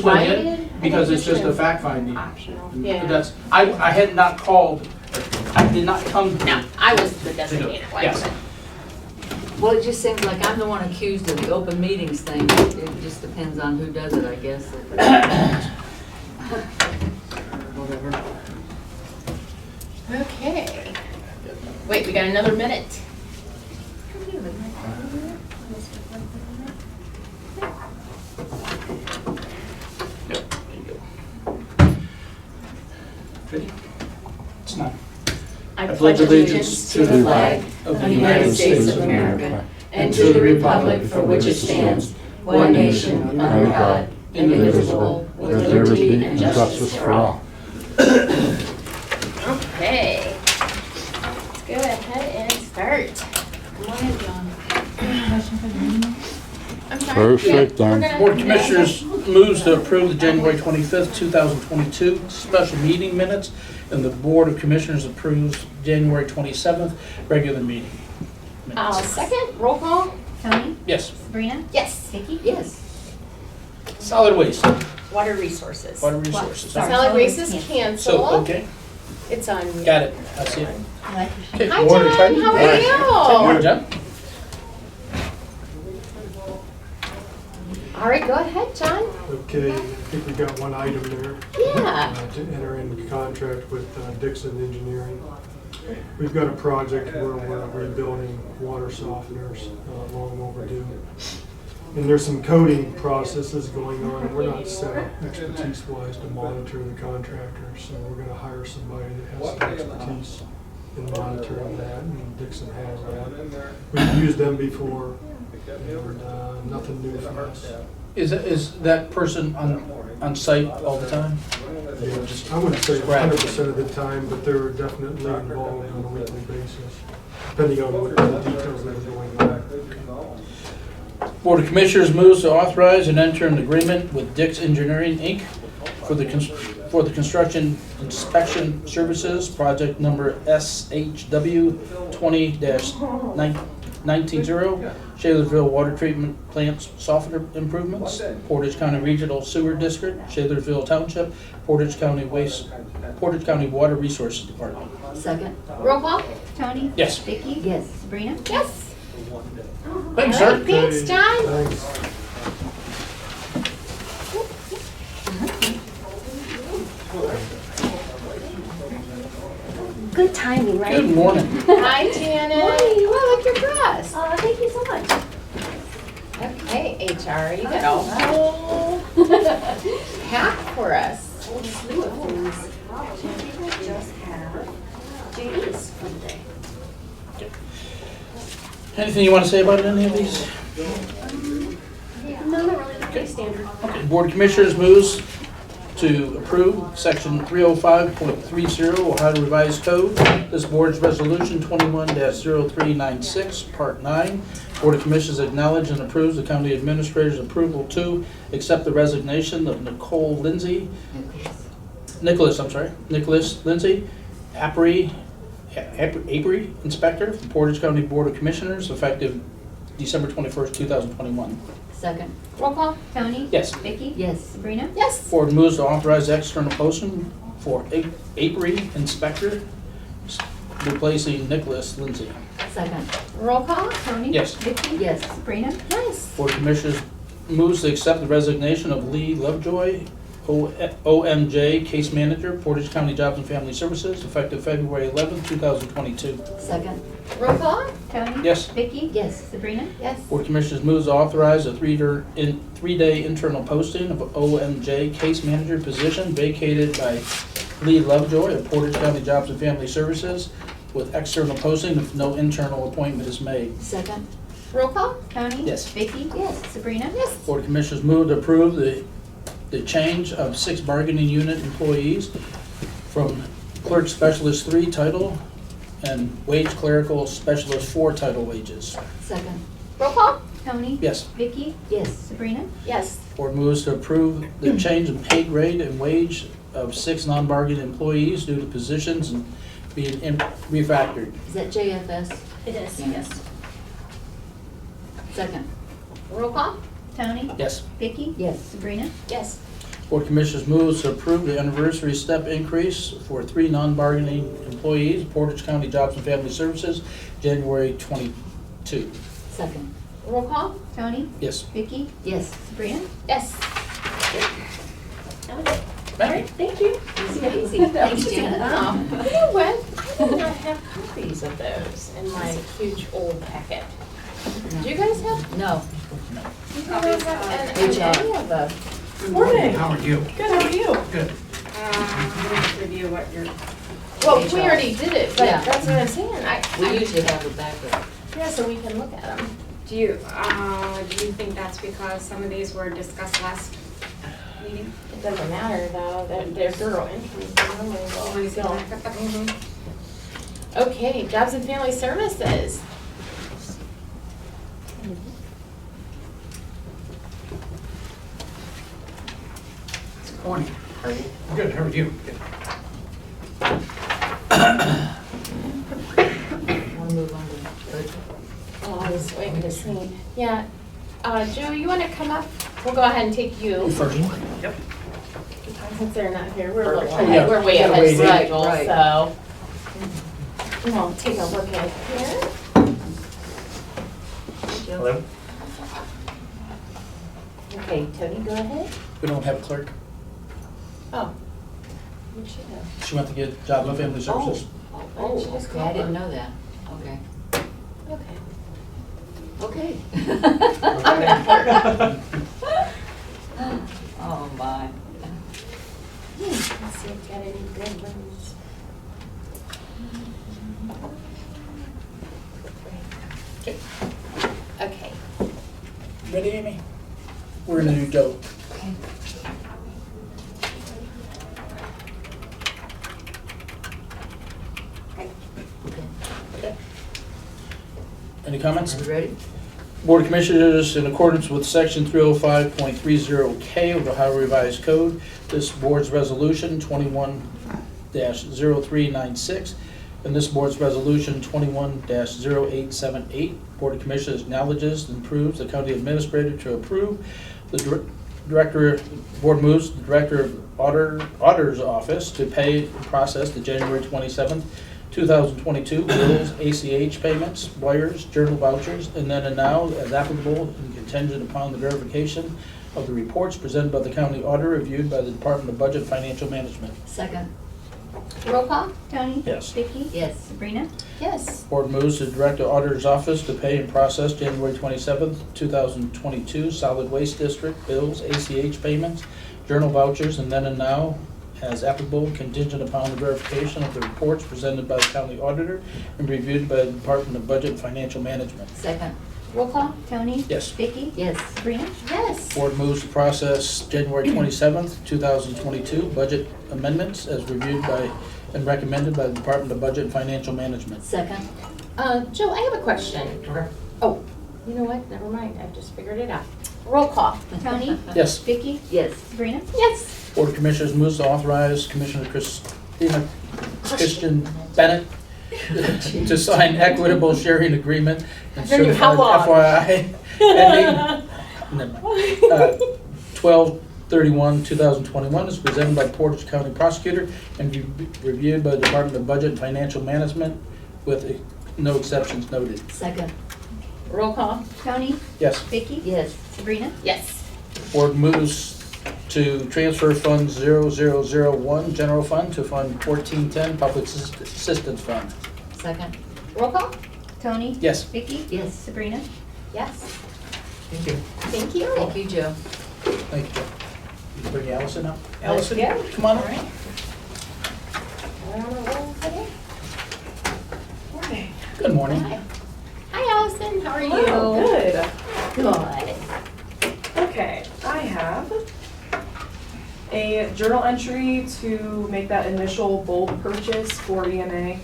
put in Invited? because I it's think just we a should. fact finding. Optional. Yeah. That's, I had not called, I did not come. No, I was the designated one. Yes. but- Well, it just seems like I'm the one accused of the open meetings thing. It just depends on who does it, I guess. Whatever. Okay. Wait, we got another minute. Yep, there you go. Ready? It's not. I pledge allegiance to the flag of the United States of America and to the republic for which it stands, one nation, under God, indivisible, with liberty and justice for all. Okay. Let's go ahead and start. Come on in, John. I'm sorry. Perfect, Yeah, we're done. gonna- Board of Commissioners moves to approve the January 25th, 2022 special meeting minutes, and the Board of Commissioners approves January 27th regular meeting I'll minutes. second. Roll call. Tony, Yes, Sabrina, Yes. Vicky. Yes. solid waste, Water resources. water resources. Sorry. Solid waste is So, canceled. okay, It's on. got it, I see it. I like your Okay, Hi, Water John. Titan. How are Morning, you? John. All right, go ahead, John. Okay, I think we got one item there. Yeah. To enter into contract with Dixon Engineering. We've got a project where we're rebuilding water softeners, long overdue. And there's some coding processes going on, and we're not set up expertise-wise to monitor the contractor, so we're gonna hire somebody that has some expertise in monitoring that, and Dixon has that. We've used them before, and nothing new from us. Is that person on site all the time? Yeah, I wouldn't say Right. 100% of the time, but they're definitely involved on a weekly basis, depending on what the details that are going on. Board of Commissioners moves to authorize and enter an agreement with Dix Engineering, Inc. for the construction inspection services, project number SHW 20-19, Shaler'sville Water Treatment Plant Softener Improvements, Portage County Regional Sewer District, Shaler'sville Township, Portage County Water Resources Department. Second? Roll call. Tony. Yes. Vicky. Yes. Sabrina. Yes. Thanks, All sir. right, thanks, Okay, John. Thanks. Good timing, right? Good morning. Hi, Janet. Morning. Well, look your dress. Thank you so much. Okay, HR, you got a whole pack for us. Just have JD's for the day. Anything you want to say about any of these? No, not really. Pretty standard. Okay, Board of Commissioners moves to approve Section 305.30 Ohio Revised Code. This board's resolution 21-0396, Part 9. Board of Commissioners acknowledge and approves the county administrator's approval to accept the resignation of Nicholas Lindsay, Apiary Inspector from Portage County Board of Commissioners, effective December 21st, 2021. Second? Roll call. Tony. Yes. Vicky. Yes. Sabrina. Yes. Board moves to authorize external posting for apiary inspector, replacing Nicholas Lindsay. Second? Roll call. Tony. Yes. Vicky. Yes. Sabrina. Yes. Board of Commissioners moves to accept the resignation of Lee Lovejoy, OMJ Case Manager, Portage County Jobs and Family Services, effective February 11th, 2022. Second? Roll call. Tony. Yes. Vicky. Yes. Sabrina. Yes. Board of Commissioners moves to authorize a three-day internal posting of OMJ Case Manager position vacated by Lee Lovejoy of Portage County Jobs and Family Services, with external posting if no internal appointment is made. Second? Roll call. Tony. Yes. Vicky. Yes. Sabrina. Yes. Board of Commissioners move to approve the change of 6 bargaining unit employees from clerk specialist 3 title and wage clerical specialist 4 title wages. Second? Roll call. Tony. Yes. Vicky. Yes. Sabrina. Yes. Board moves to approve the change in pay grade and wage of 6 non-bargaining employees due to positions and being refactored. Is that JFS? It is. Yeah. Yes. Second? Roll call. Tony. Yes. Vicky. Yes. Sabrina. Yes. Board of Commissioners moves to approve the anniversary step increase for 3 non-bargaining employees, Portage County Jobs and Family Services, January 22. Second. Roll call? Tony? Yes. Vicky? Yes. Sabrina? Yes. Mary? Thank you. Easy peasy. Thanks, Janet. You know what? I do not have copies of those in my huge old packet. Do you guys have? No. You guys have Good job. any of them? Morning. How are you? Good, how are you? Good. Review what you're. Well, Good we job. already did it, but Yeah. that's what I'm saying. We usually have a backup. Yeah, so we can look at them. Do you think that's because some of these were discussed last meeting? It doesn't matter though, they're journal entries. They normally will Always still. back up. Mhm. Okay, Jobs and Family Services. Morning. How are you? Good, how are you? Want to move on to budget? Oh, I was waiting to see. Yeah, Joe, you wanna come up? We'll go ahead and take you. First. Yep. Since they're not here, we're a little Oh, yeah. ahead, we're way Gotta ahead of wait. schedule, Right, so. We'll take a look at here. Hello? Okay, Tony, go ahead. We don't have a clerk. Oh. Where'd she go? She went to get Jobs and Family Services. Why didn't she just Okay, I call didn't her? know that. Okay. Okay. Okay. Oh, my. Let's see if we got any good ones. Okay. Ready, Amy? We're gonna do Joe. Okay. Okay. Any comments? Are you ready? Board of Commissioners, in accordance with Section 305.30K of the Ohio Revised Code, this board's resolution 21-0396 and this board's resolution 21-0878. Board of Commissioners acknowledges and approves the county administrator to approve the director, board moves the director of auditor's office to pay and process the January 27th 2022 bills, ACH payments, wires, journal vouchers, and then and now as applicable and contingent upon the verification of the reports presented by the county auditor reviewed by the Department of Budget and Financial Management. Second. Roll call? Tony? Yes. Vicky? Yes. Sabrina? Yes. Board moves to direct the auditor's office to pay and process January 27th, 2022 solid waste district bills, ACH payments, journal vouchers, and then and now as applicable, contingent upon the verification of the reports presented by the county auditor and reviewed by the Department of Budget and Financial Management. Second. Roll call? Tony? Yes. Vicky? Yes. Sabrina? Yes. Board moves to process January 27th, 2022 budget amendments as reviewed by and recommended by the Department of Budget and Financial Management. Second. Joe, I have a question. Oh, you know what? Never mind. I just figured it out. Roll call? Tony? Yes. Vicky? Yes. Sabrina? Yes. Board of Commissioners moves to authorize Commissioner Christian Bennett to sign equitable sharing agreement and I knew how certified FYI ending 12/31/2021 is presented by Portage County Prosecutor and reviewed by the Department of Budget and Financial Management with no exceptions noted. Second. Roll call? Tony? Yes. Vicky? Yes. Sabrina? Yes. Board moves to transfer Fund 0001 General Fund to Fund 1410 Public Assistance Fund. Second. Roll call? Tony? Yes. Vicky? Yes. Sabrina? Yes. Thank you. Thank you. Thank you, Joe. Thank you, Joe. You can bring Allison up. Let's Allison, go. come on All up. right. We're on a roll today. Morning. Good morning. Hi. Hi, Allison. How are you? Oh, good. Good. Okay, I have a journal entry to make that initial bulb purchase for EMA,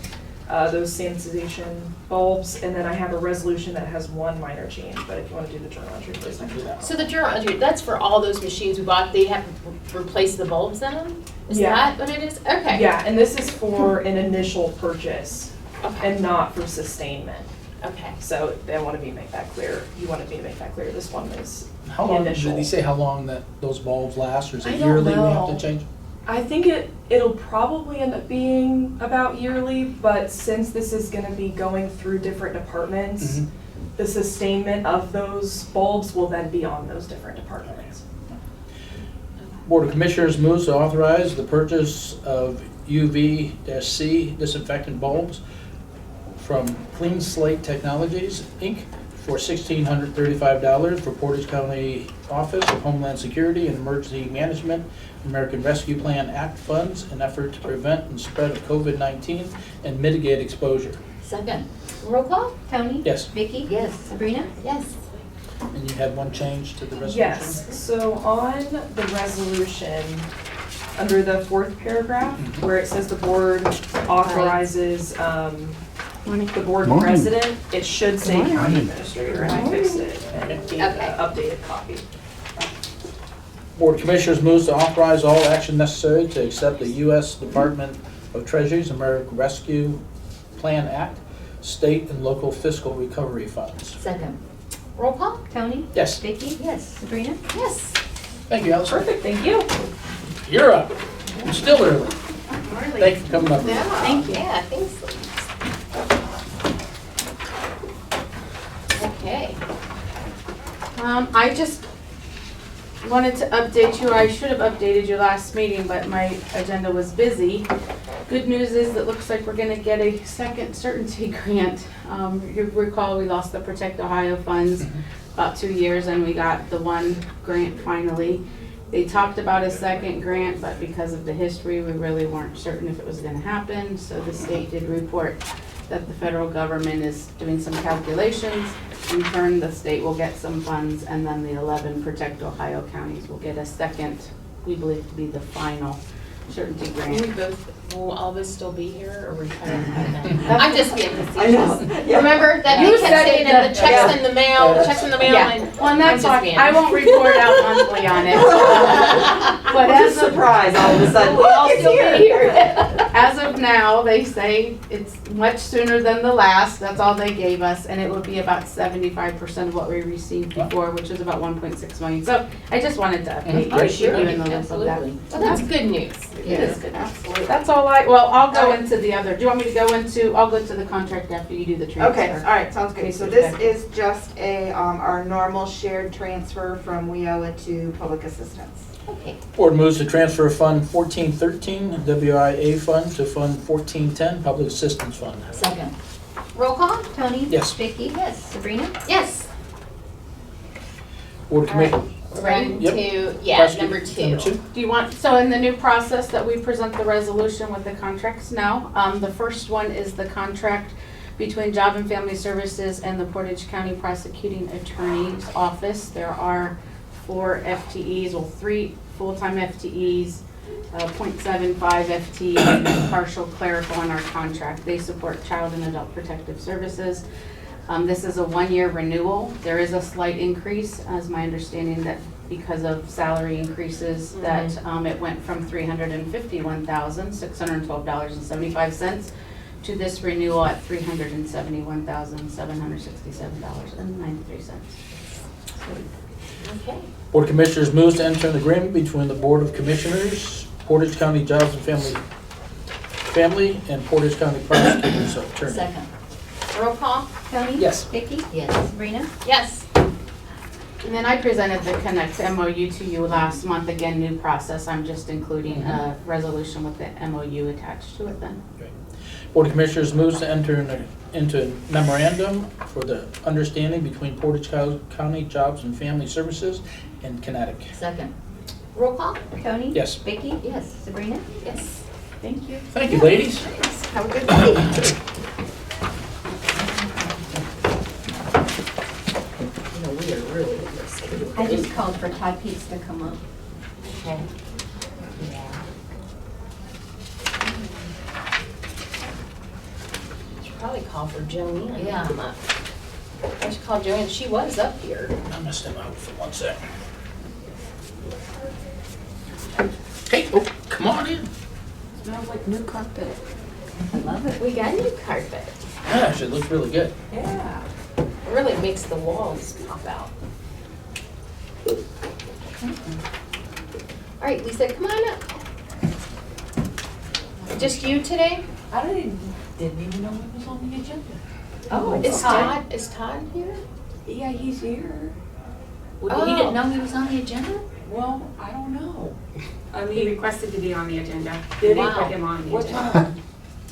those sanitization bulbs, and then I have a resolution that has one minor change, but if you want to do the journal entry first, I can do that. So the journal entry, that's for all those machines we bought, they have to replace the bulbs in them? Is Yeah. that what it is? Okay. Yeah, and this is for an initial purchase Okay. and not for sustainment. Okay. So they wanted me to make that clear. You wanted me to make that clear. This one is How long, did initial. he say how long that those bulbs last, or is I it don't yearly we have to know. change? I think it'll probably end up being about yearly, but since this is gonna be going through different departments, Mhm. the sustainment of those bulbs will then be on those different departments. Board of Commissioners moves to authorize the purchase of UV-C disinfectant bulbs from Clean Slate Technologies, Inc. for $1,635 for Portage County Office of Homeland Security and Emergency Management, American Rescue Plan Act funds in effort to prevent and spread of COVID-19 and mitigate exposure. Second. Roll call? Tony? Yes. Vicky? Yes. Sabrina? Yes. And you had one change to the resolution? Yes, so on the resolution, under the fourth paragraph, where it says the board authorizes, the board Morning. president, it should say Morning. county administrator, and I fixed it and gave the Okay. updated copy. Board of Commissioners moves to authorize all action necessary to accept the U.S. Department of Treasury's American Rescue Plan Act, state and local fiscal recovery funds. Second. Roll call? Tony? Yes, Vicky? Yes. Sabrina? Yes. thank you, Allison. Perfect, thank you. You're up. It's still early. Thank you for coming up. Thank you. Yeah, thanks. Okay. I just wanted to update you. I should have updated you last meeting, but my agenda was busy. Good news is it looks like we're gonna get a second certainty grant. You recall we lost the Protect Ohio funds about 2 years and we got the one grant finally. They talked about a second grant, but because of the history, we really weren't certain if it was gonna happen. So the state did report that the federal government is doing some calculations. In turn, the state will get some funds, and then the 11 Protect Ohio counties will get a second, we believe to be the final certainty grant. Will all of us still be here, or we I'm just being facetious. Yeah. Remember that You you kept said saying it, that the checks in the mail, checks in the mail, Yeah, and well, and I'm that's just why, being- I won't report out monthly on it. But as of, Surprise, all of a sudden, we'll all still be here. as of now, they say it's much sooner than the last, that's all they gave us, and it would be about 75% of what we received before, which is about 1.6 million. So I just wanted to update you, Right, keep you sure. in the loop of that. Absolutely. Well, that's good news. Yeah. It is good. Absolutely. That's all I'll go into the other, do you want me to go into, I'll go to the contract after you do the transfer. Okay, all right, sounds good. So this is just our normal shared transfer from WIOA to public assistance. Okay. Board moves to transfer Fund 1413, WIA Fund, to Fund 1410, Public Assistance Fund. Second. Roll call? Tony? Yes. Vicky? Yes. Sabrina? Yes. Board of Commissioners. Ready Yep. to, yeah, Question number two. Do you want, so in the new process that we present the resolution with the contracts now, the first one is the contract between Job and Family Services and the Portage County Prosecuting Attorney's Office. There are 4 FTEs, well, 3 full-time FTEs, 0.75 FTE, and a partial clerical on our contract. They support child and adult protective services. This is a 1-year renewal. There is a slight increase, as my understanding that because of salary increases, that it went from $351,612.75 to this renewal at $371,767.93. Okay. Board of Commissioners moves to enter an agreement between the Board of Commissioners, Portage County Jobs and Family, and Portage County Prosecutor's Attorney. Second. Roll call? Tony? Yes. Vicky? Yes. Sabrina? Yes. And then I presented the Connect MOU to you last month, again, new process. I'm just including a resolution with the MOU attached to it then. Board of Commissioners moves to enter into memorandum for the understanding between Portage County Jobs and Family Services and Kinetic. Second. Roll call? Tony? Yes. Vicky? Yes. Sabrina? Yes. Thank you. Thank you, ladies. Have a good day. You know, we are really I just called for Todd Peets to come up. Okay. Yeah. Should probably call for Joanne. Yeah. to come up. I should call Joanne. She was up here. I missed him out for 1 second. Okay, oh, come on in. Smells like new carpet. I love it. We got new carpet. Actually, it looks really good. Yeah. It really makes the walls pop out. All right, Lisa, come on up. Just you today? I didn't even know it was on the agenda. Oh, is Todd here? Yeah, he's here. Well, he didn't know he was on the agenda? Well, I don't know. I He mean, requested to be on the agenda. Did he? We put him on the what agenda. time?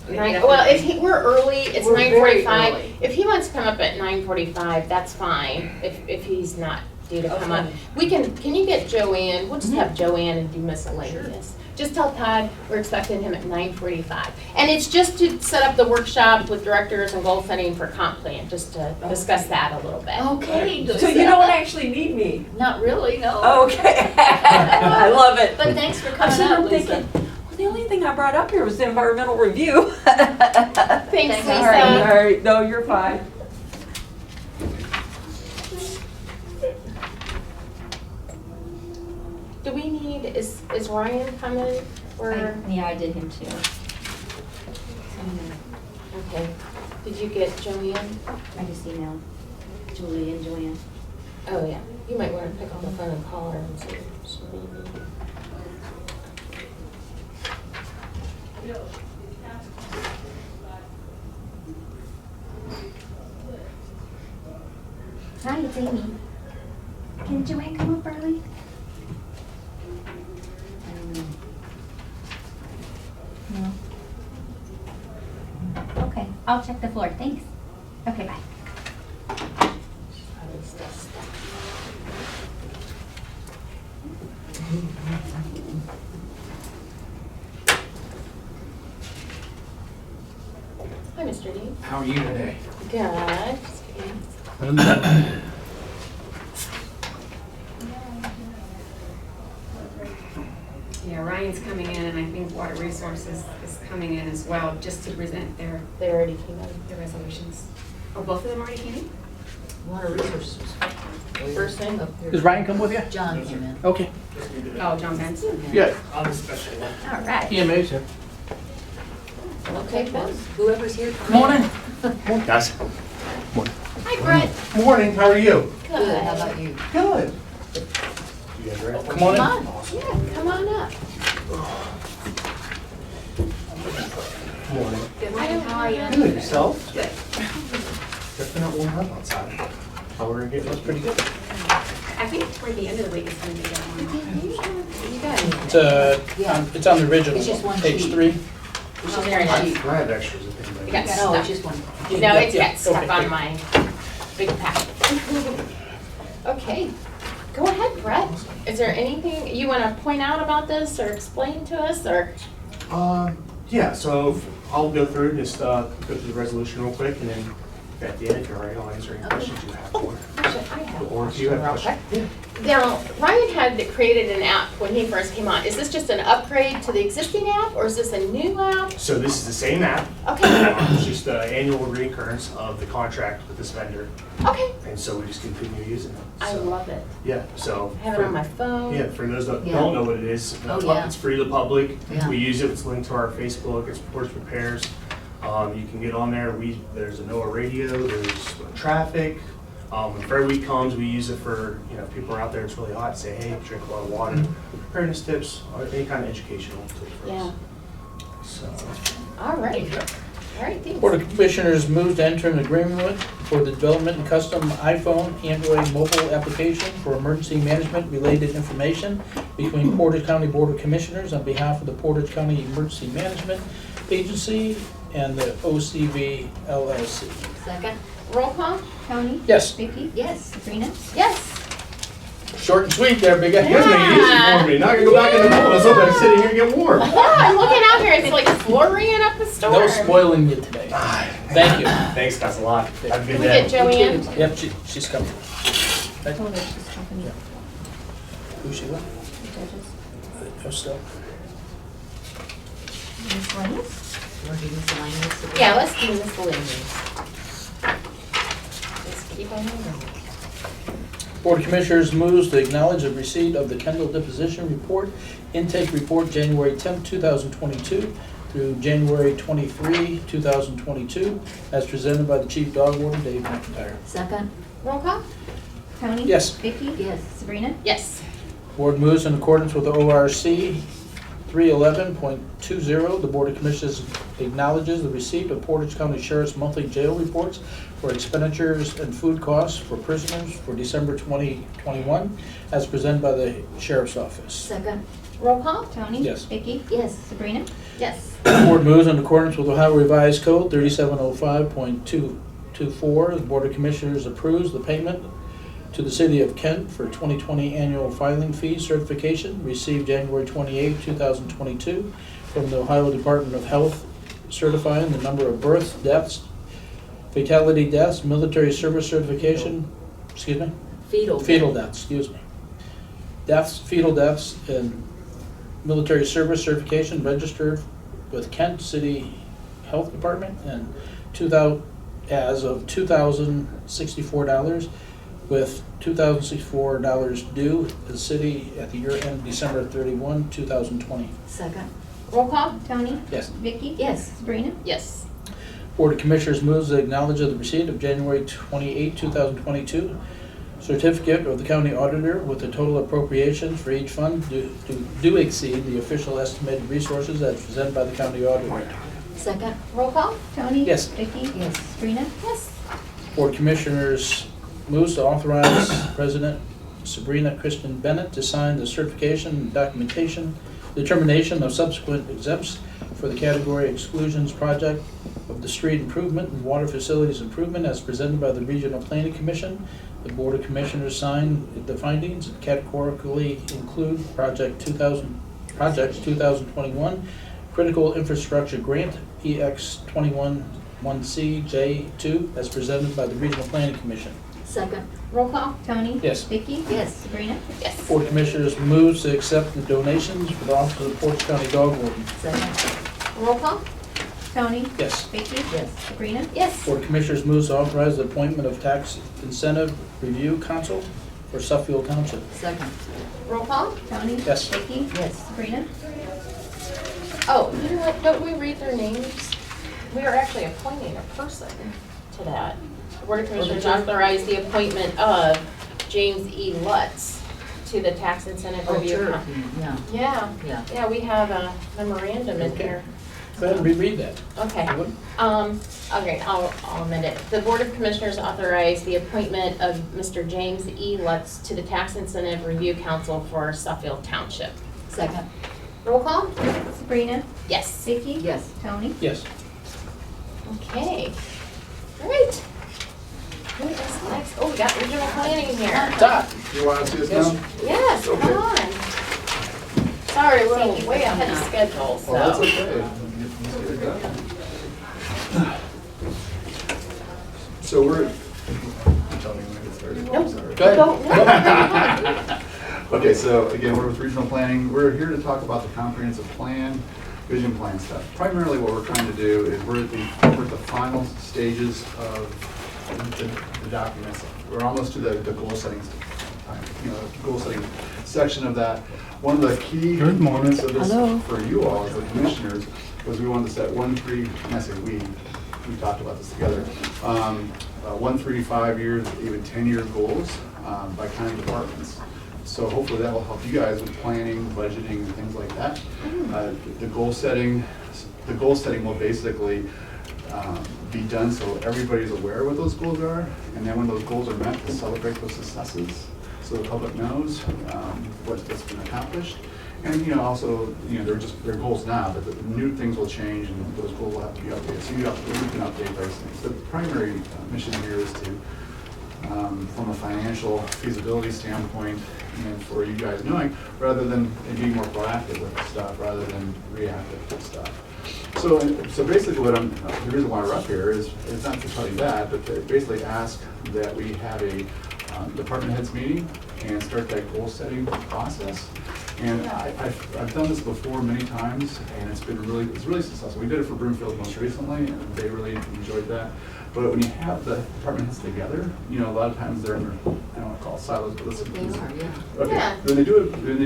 Well, if we're early, it's We're very 9:45. early. If he wants to come up at 9:45, that's fine, if he's not due to come up. Okay. Can you get Joanne, we'll just have Joanne and do miscellaneous. Just tell Todd we're expecting him at 9:45. And it's just to set up the workshop with directors and goal setting for comp plan, just to discuss that a little bit. Okay. So you don't actually need me? Not really, no. Okay. I love it. But thanks for I'm coming sitting up, there Lisa. thinking, well, the only thing I brought up here was the environmental review. Thanks, Thanks, Lisa. All right, no, you're fine. Do we need, is Ryan coming or? Yeah, I did him too. Okay. Did you get Joanne? I just emailed Julie and Joanne. Oh, yeah. You might want to pick up the phone and call her and see if she maybe. Hi, it's Amy. Can Joanne come up early? No. Okay, I'll check the floor, thanks. Okay, bye. Hi, Mr. Dean. How are you today? Good. Yeah, Ryan's coming in, and I think Water Resources is coming in as well, just to present their They already came in. resolutions. Oh, both of them already came in? Water resources. First thing. Does Ryan come with you? John came in. Okay. Oh, John Benson? Yeah, I'm the special one. All right. EMA's here. Okay, Ben. Whoever's here. come in. Morning. Morning, guys. Hi, Brett. Morning, how are you? Good, how about you? Good. You guys ready? Come on in. Yeah, come on up. Morning. Good morning, how are you? Good, yourself? Good. Just been out warm up outside. How we're getting, that's pretty good. I think toward the end of the week it's going to be warm. You got it. It's on the original, It's just one page sheet. 3. It's just very nice. I have extras if anybody. You got needs. No, stuff. it's just one. No, it's Yeah, got stuff okay, on great. my big packet. Okay, go ahead, Brett. Is there anything you want to point out about this or explain to us or? Yeah, so I'll go through, just go through the resolution real quick, and then at the end, if you're all right, I'll answer any questions you have for. Actually, I have a Or if you have question real questions. quick. Now, Ryan had created an app when he first came on. Is this just an upgrade to the existing app or is this a new app? So this is the same app. Okay, It's just an annual recurrence of the contract with this vendor, okay. and so we just continue using it. I So, love it. Yeah, so. I have it on my phone. Yeah, for those that Yeah. don't know what it is, Oh, yeah. it's free to the public. Yeah. We use it, it's linked to our Facebook, it's Portage Repairs. You can get on there, there's a NOAA radio, there's traffic. When Fair Week comes, we use it for, if people are out there, it's really hot, say, hey, drink a lot of water. Preparedness tips, or any kind of educational tip for Yeah. us. So, All right. All right, thanks. Board of Commissioners moves to enter an agreement for the development and custom iPhone, Android mobile application for emergency management related information between Portage County Board of Commissioners on behalf of the Portage County Emergency Management Agency and the OCV LLC. Second? Roll call? Tony? Yes, Vicky? Yes. Sabrina? Yes. short and sweet there, big guy. you guys make it easy for me, now I can go back in the cold, I was hoping I'd sit here and get warm. Yeah, I'm looking out here. It's like flurrying up the storm. No spoiling you today. Thank you. Thanks guys a lot, have a Can good we day. get Joanne? Yep, she's coming. Oh, there's just company. Who's she with? Judges. Oh, still. Miscellaneous? Or do miscellaneous? Yeah, let's do miscellaneous. Let's keep on moving. Board of Commissioners moves to acknowledge the receipt of the Kendall Deposition Report, Intake Report, January 10th, 2022. through January 23, 2022, as presented by the Chief Dog Warden, Dave McIntyre. Second? Roll call. Tony? Yes. Vicky? Yes. Sabrina? Yes. Board moves in accordance with the ORC 311.20. The Board of Commissioners acknowledges the receipt of Portage County Sheriff's monthly jail reports for expenditures and food costs for prisoners for December 2021, as presented by the Sheriff's Office. Second? Roll call. Tony? Yes. Vicky? Yes. Sabrina? Yes. The Board moves in accordance with Ohio Revised Code 3705.224. The Board of Commissioners approves the payment to the City of Kent for 2020 annual filing fee certification received January 28, 2022 from the Ohio Department of Health, certifying the number of births, deaths, fatality deaths, military service certification, fetal deaths, deaths, fetal deaths, and military service certification registered with Kent City Health Department and as of $2,064, with $2,064 due to the city at the year end December 31, 2020. Second? Roll call. Tony? Yes. Vicky? Yes. Sabrina? Yes. Board of Commissioners moves to acknowledge of the receipt of January 28, 2022 certificate of the county auditor with the total appropriations for each fund do exceed the official estimated resources as presented by the county auditor. Second? Roll call. Tony? Yes. Vicky? Yes. Sabrina? Yes. Board of Commissioners moves to authorize President Sabrina Kristen Bennett to sign the certification and documentation determination of subsequent exempts for the category exclusions project of the street improvement and water facilities improvement as presented by the Regional Planning Commission. The Board of Commissioners signed the findings and categorically include projects 2021 Critical Infrastructure Grant EX 211C J2 as presented by the Regional Planning Commission. Second? Roll call. Tony? Yes. Vicky? Yes. Sabrina? Yes. Board of Commissioners moves to accept the donations for the Office of the Portage County Dog Warden. Second? Roll call. Tony? Yes. Vicky? Yes. Sabrina? Yes. Board of Commissioners moves to authorize the appointment of Tax Incentive Review Council for Suffield Township. Second? Roll call. Tony? Yes. Vicky? Yes. Sabrina? Oh, you know what? Don't we read their names? We are actually appointing a person to that. The Board of Commissioners authorized the appointment of James E. Lutz to the Tax Incentive Oh, Review sure. Council. Yeah. Yeah, we have a memorandum in Okay. here. Go ahead and reread that. Okay. You would? Okay, I'll amend it. The Board of Commissioners authorized the appointment of Mr. James E. Lutz to the Tax Incentive Review Council for Suffield Township. Second? Roll call? Sabrina? Yes. Vicky? Yes. Tony? Yes. Okay. Great. Who is next? Oh, we got regional planning here. Todd? You want to see us Yes. now? Yes, come Okay. on. Sorry, we're Thank you for way ahead of coming schedule, Oh, that's so. okay. So we're, tell me when I get started. Nope. Sorry. Go ahead. Okay, so again, we're with regional planning. We're here to talk about the comprehensive plan, vision plan stuff. Primarily what we're trying to do is we're at the final stages of the documents. We're almost to the goal setting, goal setting section of that. One of the key components of this for you all as the commissioners was we wanted to set 1, 3, and I say we talked about this together, 1, 3, 5 years, even 10-year goals by county departments. So hopefully that will help you guys with planning, budgeting, and things like that. The goal setting will basically be done so everybody's aware what those goals are, and then when those goals are met, to celebrate those successes so the public knows what's been accomplished. And also, they're goals now, but the new things will change and those goals will have to be updated. So you can update those things. The primary mission here is to, from a financial feasibility standpoint, and for you guys knowing, rather than being more proactive with stuff rather than reactive with stuff. So basically the reason why we're up here is not to tell you that, but to basically ask that we have a department heads meeting and start that goal setting process. And I've done this before many times, and it's really successful. We did it for Broomfield most recently, and they really enjoyed that. But when you have the department heads together, you know, a lot of times they're in their, I don't want to call it silos, but listen. They are, yeah. Okay, Yeah. when they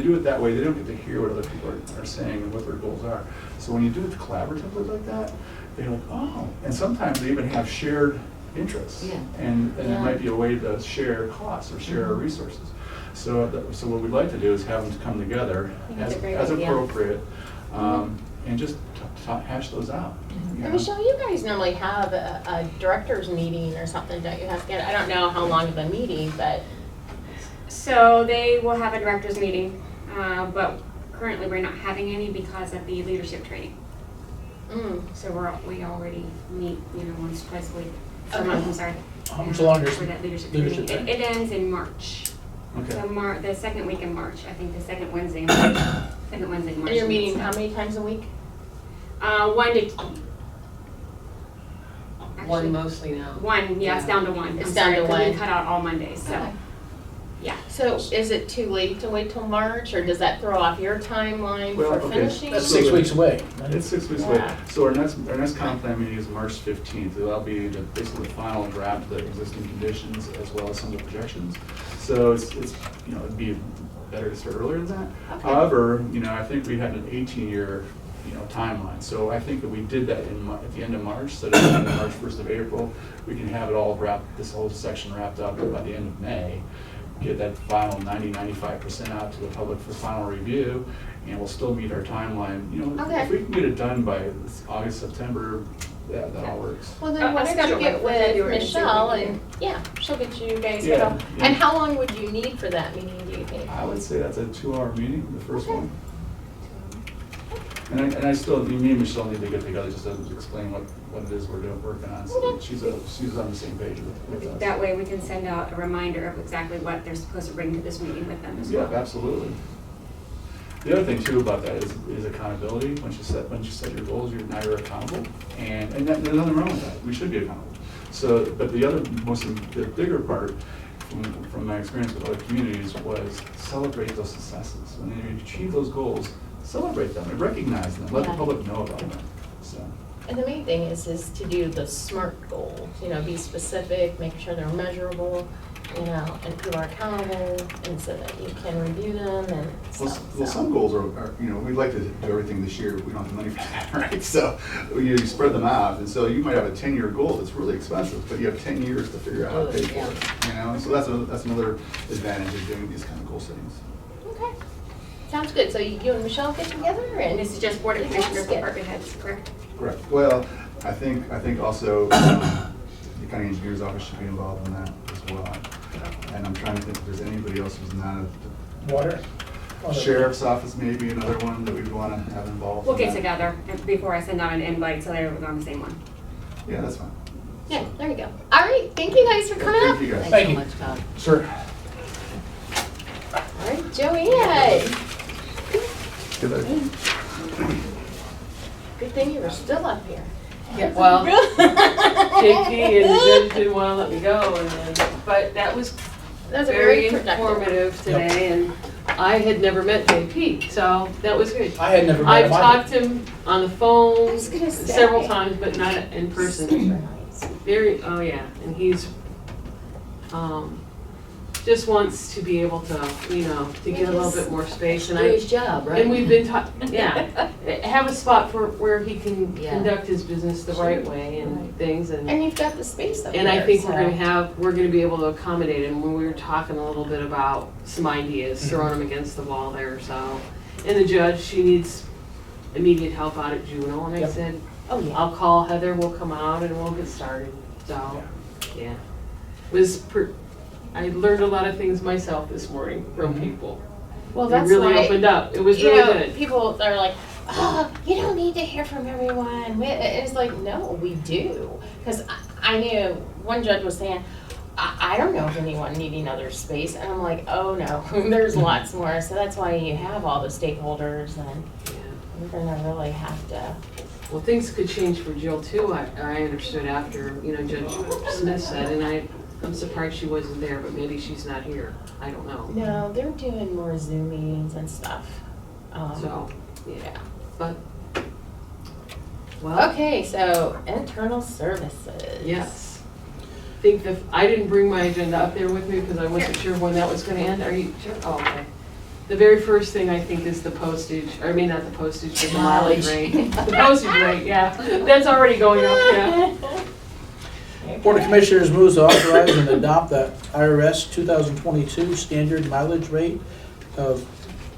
do it that way, they don't get to hear what other people are saying and what their goals are. So when you do it collaboratively like that, they're like, oh, and sometimes they even have shared interests. Yeah. And it Yeah. might be a way to share costs or share resources. So, so what we'd like to do is have them to come together I think that's a great as idea. appropriate, and just hash those out. you And know? Michelle, you guys normally have a director's meeting or something, don't you have to get, I don't know how long of a meeting, but, So they will have a director's meeting, but currently we're not having any because of the leadership training. So we already meet, once, twice a week. Okay. I'm sorry. How much longer is For that leadership leadership training. It ends in March. Okay. So the second week in March, I think the second Wednesday in March. Second Wednesday in March. and you're meeting how many times a week? One to. One Actually, mostly now. One, yeah, it's down to one. It's I'm down sorry, to 'cause one. We cut out all Mondays, so, Okay. yeah. So is it too late to wait till March, or does that throw off your timeline Well, for okay. finishing? That's 6 weeks away. It's 6 weeks away. Yeah. So our next comp plan meeting is March 15th. That'll be basically the final draft of the existing conditions as well as some of the projections. So it's it'd be better to start earlier than that. Okay. However, I think we had an 18-year, timeline. So I think that we did that at the end of March, so that March 1st of April, we can have it all wrapped, this whole section wrapped up by the end of May. Get that final 95% out to the public for final review, and we'll still meet our timeline. Okay. If we can get it done by August, September, yeah, that all works. Well, then I'll why don't schedule you it get for with February and see what Michelle we can and, yeah, she'll get you guys Yeah, set up. yeah. And how long would you need for that meeting, do you think? I would say that's a 2-hour meeting, the first Okay. one. And I still, me and Michelle need to get together just to explain what it is we're working on. So Okay. she's on the same page with us. That way we can send out a reminder of exactly what they're supposed to bring to this meeting with them as Yeah, well. absolutely. The other thing too about that is accountability. Once you set your goals, now you're accountable, and there's nothing wrong with that. We should be accountable. So, but the bigger part from my experience with other communities was celebrate those successes. When you achieve those goals, celebrate them and recognize them. Let the Yeah. public know about them. So. And the main thing is to do the SMART goals, be specific, make sure they're measurable, and people are accountable, and so that you can review them and stuff. Well, so. some goals are, we'd like to do everything this year, but we don't have the money for that, right? So you spread them out, and so you might have a 10-year goal that's really expensive, but you have 10 years to figure out how to pay for it, So that's another advantage of doing these kind of goal settings. Okay, sounds good. So you and Michelle get together And and this is just Board of you Commissioners, guys get- department heads, correct? Correct. Well, I think also the county engineer's office should be involved in that as well. And I'm trying to think if there's anybody else who's not Water? sheriff's office, maybe another one that we'd want to have involved. We'll in get that. together before I send out an invite so they're on the same one. Yeah, that's fine. Yeah, there you go. All right, thank you guys for coming up. Thank you guys. Thank Thanks you. so much, Todd. Sir. All right, Joanne. Good idea. Good thing you were still up here. Yeah, well, JP and the judge didn't want to let me go, but that was That was a very very productive. informative today, and I had never met JP, so that was good. I had never met I've him either. talked to him on the phone I was gonna say. several times, but not in person. Super nice. Oh yeah, and he's, just wants to be able to, to get a little bit more space, and Do his job, right? and we've been have a spot for where he can Yeah. conduct his business the right way and Right. things, And you've got the space up and there. I think so- we're gonna be able to accommodate him. When we were talking a little bit about some ideas, throwing him against the wall there, so. And the judge, she needs immediate help out at juvenile, and I Yep. said, Oh, yeah. I'll call Heather, we'll come out and we'll get started, so, yeah. I learned a lot of things myself this morning from people. Well, They that's really why, opened up. It was you really know, good. people are like, oh, you don't need to hear from everyone. It's like, no, we do. Because I knew one judge was saying, I don't know of anyone needing other space. And I'm like, oh no, there's lots more. So that's why you have all the stakeholders, and you're gonna really have to. Well, things could change for Jill too, I understood after, Judge Smith said, and I'm surprised she wasn't there, but maybe she's not here. I don't know. No, they're doing more Zoom meetings and stuff. So, Yeah. but, well, Okay, so internal services. yes. Think that, I didn't bring my agenda up there with me because I wasn't sure when that was gonna end. Are you sure? Oh, okay. The very first thing I think is the postage, or I mean, not the postage, but the mileage rate. The postage rate, yeah. That's already going up, yeah. Board of Commissioners moves to authorize and adopt the IRS 2022 standard mileage rate of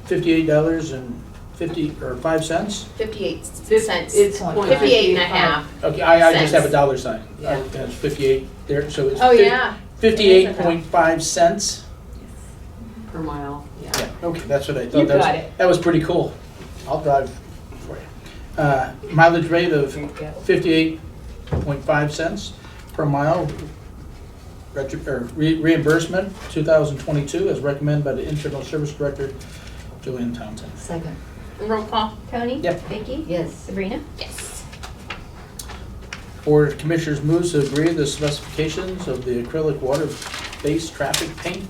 $58.55. 58 cents. It's point 58 and a half. Okay, I just have a Cents. dollar sign. Yeah. That's 58 there, so it's Oh, yeah. 58.5 cents. Per mile, yeah. Yeah, okay, that's what I thought. You That was- got it. That was pretty cool. I'll drive for you. Mileage rate of 58.5 cents per mile. Reimbursement 2022 as recommended by the Internal Service Director, Joanne Townsend. Second. Roll call. Tony? Yep. Vicky? Yes. Sabrina? Yes. Board of Commissioners moves to agree to the specifications of the acrylic water-based traffic paint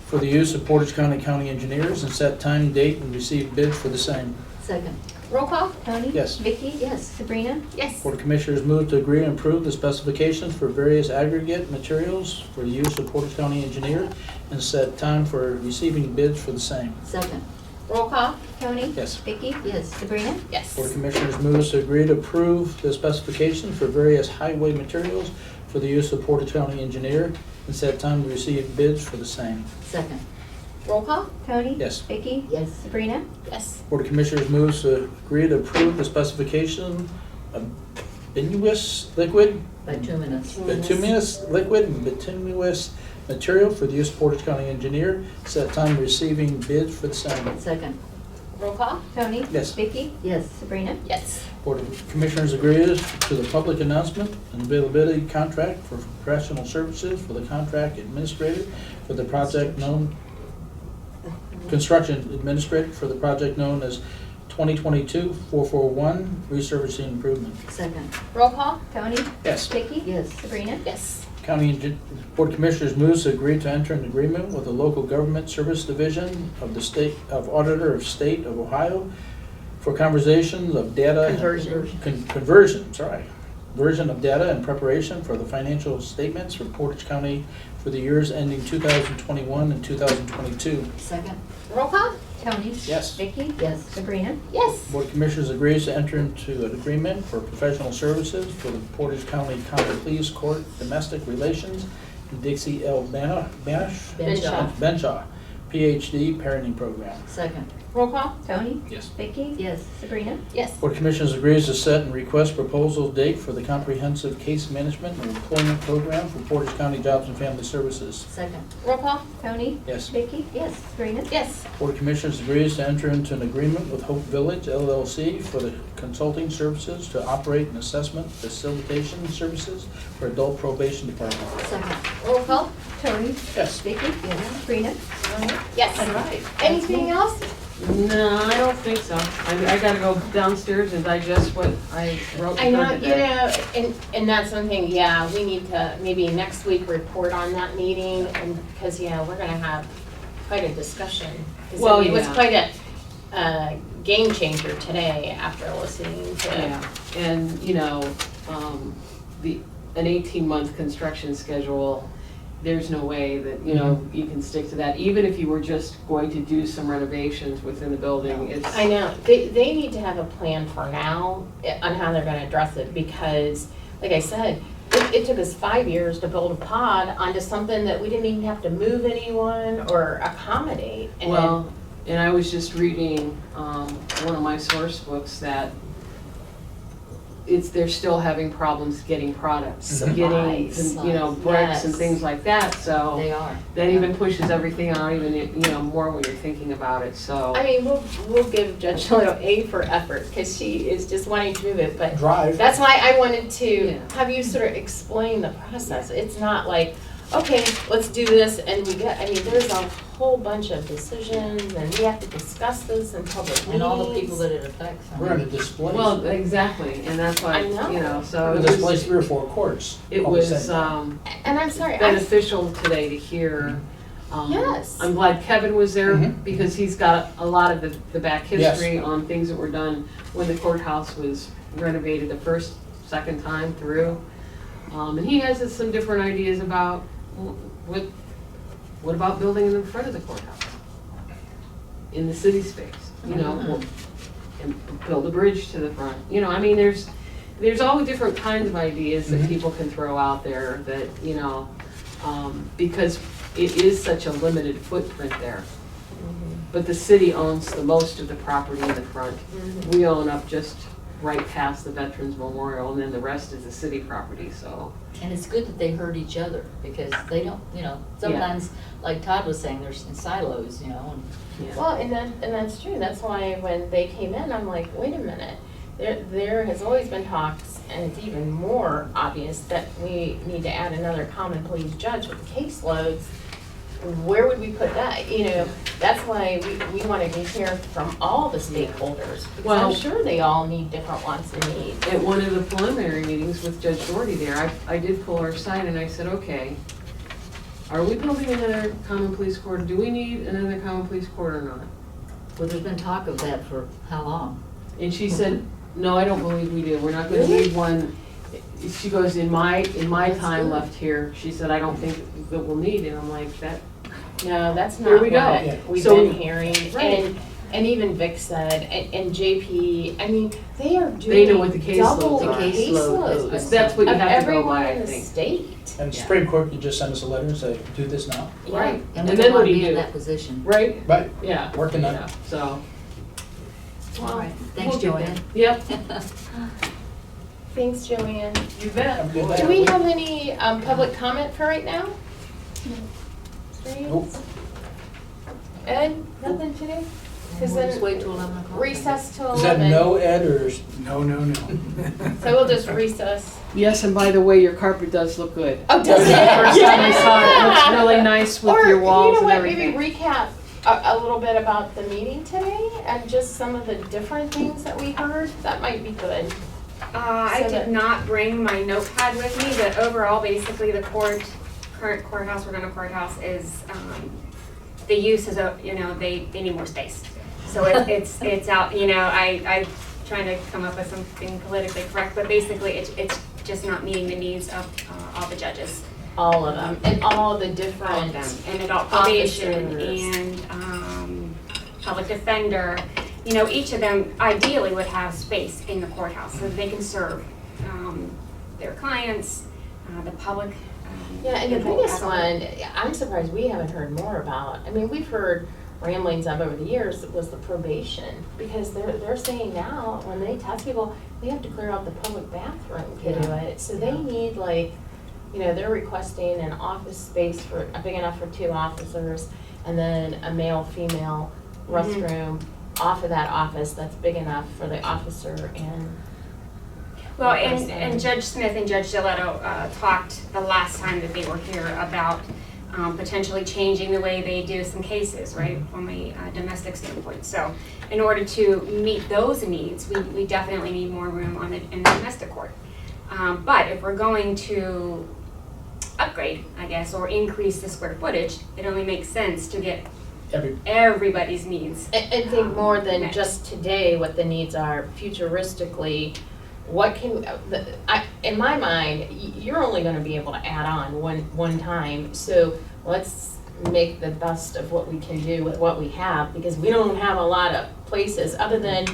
for the use of Portage County engineers and set time, date, and receive bids for the same. Second. Roll call. Tony? Yes. Vicky? Yes. Sabrina? Yes. Board of Commissioners move to agree and approve the specifications for various aggregate materials for the use of Portage County engineer and set time for receiving bids for the same. Second. Roll call. Tony? Yes. Vicky? Yes. Sabrina? Yes. Board of Commissioners moves to agree to approve the specifications for various highway materials for the use of Portage County engineer and set time to receive bids for the same. Second. Roll call. Tony? Yes. Vicky? Yes. Sabrina? Yes. Board of Commissioners moves to agree to approve the specification of bituminous liquid, Bituminous. bituminous liquid and bituminous material for the use of Portage County engineer, set time receiving bids for the same. Second. Roll call. Tony? Yes. Vicky? Yes. Sabrina? Yes. Board of Commissioners agrees to the public announcement and availability contract for professional services for the contract administrator for the project known, construction administrator for the project known as 2022-441 resurfacing improvement. Second. Roll call. Tony? Yes. Vicky? Yes. Sabrina? Yes. Board of Commissioners moves to agree to enter an agreement with the Local Government Service Division of the State of Auditor of State of Ohio for conversations of data. Conversion, sorry. Version of data and preparation for the financial statements for Portage County for the years ending 2021 and 2022. Second. Roll call. Tony? Yes. Vicky? Yes. Sabrina? Yes. Board of Commissioners agrees to enter into an agreement for professional services for the Portage County Common Pleas Court Domestic Relations and Dixie L. Benshaw, PhD Parenting Program. Second. Roll call. Tony? Yes. Vicky? Yes. Sabrina? Yes. Board of Commissioners agrees to set and request proposal date for the Comprehensive Case Management and Employment Program for Portage County Jobs and Family Services. Second. Roll call. Tony? Yes. Vicky? Yes. Sabrina? Yes. Board of Commissioners agrees to enter into an agreement with Hope Village LLC for the consulting services to operate an assessment facilitation services for adult probation department. Second. Roll call. Tony? Yes. Vicky? Yes. Sabrina? Yes. All right. Anything else? No, I don't think so. I gotta go downstairs and digest what I wrote I know, for you today. know, and that's one thing, yeah, we need to maybe next week report on that meeting and, because, yeah, we're gonna have quite a discussion. 'Cause Well, it was yeah. quite a game changer today after listening to. Yeah, and, you know, an 18-month construction schedule, there's no way that, you know, you can stick to that. Even if you were just going to do some renovations within the building, it's. I know, they need to have a plan for now on how they're gonna address it, because, like I said, it took us 5 years to build a pod onto something that we didn't even have to move anyone or accommodate. And Well, and I was just reading one of my source books that they're still having problems getting products, getting, you know, bricks and Yes. things like that, so. They are. That even pushes everything out even, you know, more when you're thinking about it, so. I mean, we'll give Judge Little A for effort, because she is just wanting to move it, but Drive. that's why I wanted to Yeah. have you sort of explain the process. It's not like, okay, let's do this, and I mean, there's a whole bunch of decisions, and we have to discuss this in public meetings. And all the people that it affects. We're gonna displace. Well, exactly, and that's why, I know. you know, so We're it gonna displace was, 3 or 4 courts. it all the was, same time. And I'm sorry, beneficial today to hear, Yes. I'm glad Kevin was there Mhm. because he's got a lot of the back Yes. history on things that were done when the courthouse was renovated the second time through. And he has some different ideas about what about building in the front of the courthouse? In the city space, you know, and build a bridge to the front. You know, I mean, there's all different kinds of ideas that Mhm. people can throw out there that, you know, because it is such a limited footprint there. But the city owns the most of the property in the front. We own up just right past the Veterans Memorial, and then the rest is the city property, so. And it's good that they heard each other, because they don't, you know, sometimes, like Todd was saying, there's silos, you know, and Yeah. Well, and that's true. That's why when they came in, I'm like, wait a minute. There has always been talks, and it's even more obvious that we need to add another common pleas judge with the caseloads. Where would we put that? You know, that's why we want to hear from all the stakeholders. Because Well- I'm sure they all need different wants and needs. At one of the preliminary meetings with Judge Doherty there, I did pull her aside and I said, okay, are we building another common police court? Do we need another common police court or not? well, there's been talk of that for how long? And she said, no, I don't believe we do. We're not gonna Really? need one. She goes, in my That's time good. left here, she said, I don't think that we'll need it. I'm like, that, No, that's Here not we go. what Yeah. we've So- been hearing. Right. And even Vic said, and JP, I mean, they are They know doing what the caseloads double are. caseloads that's what you of have to go everyone by, I in the think. state. And Supreme Court could just send us a letter and say, do this now. Right. And we And don't then what want do to you be in do? that position. Right? Right, Yeah. working on Yeah, it. so. All right, thanks, We'll get Joanne. there. Yep. Thanks, Joanne. You bet. Have a good Do day. we have any public comment for right now? Nope. Ed, nothing today? Because We'll just then wait till 11 o'clock. recess till Is that 11. no, Ed, or is? No, no, no. So we'll just recess. Yes, and by the way, your carpet does look good. Oh, does it? First time I saw it, it looks really nice with Or, your walls you know and what, everything. maybe recap a little bit about the meeting today and just some of the different things that we heard. That might be good. I So did that- not bring my notepad with me, but overall, basically, the current courthouse, Ravenna Courthouse is, the use is, you know, they need more space. So it's out, you know, I trying to come up with something politically correct, but basically, it's just not meeting the needs of all the judges. All of them and all the All of different. them, and adult probation officers. and public defender. You know, each of them ideally would have space in the courthouse so that they can serve their clients, the public. Yeah, and the people biggest as a whole. one, I'm surprised we haven't heard more about. I mean, we've heard ramblings of over the years was the probation, because they're saying now, when they test people, they have to clear out the public bathroom to do it. So they need like, you know, they're requesting an office space for, big enough for 2 officers, and then a male-female restroom off of that office that's big enough for the officer and. Well, person. and Judge Smith and Judge Gilletto talked the last time that they were here about potentially changing the way they do some cases, right, from a domestic standpoint. So in order to meet those needs, we definitely need more room in the domestic court. But if we're going to upgrade, I guess, or increase the square footage, it only makes sense to get everybody's needs. And think more than Next. just today, what the needs are futuristically. What can, in my mind, you're only gonna be able to add on one time. So let's make the best of what we can do with what we have, because we don't have a lot of places, other than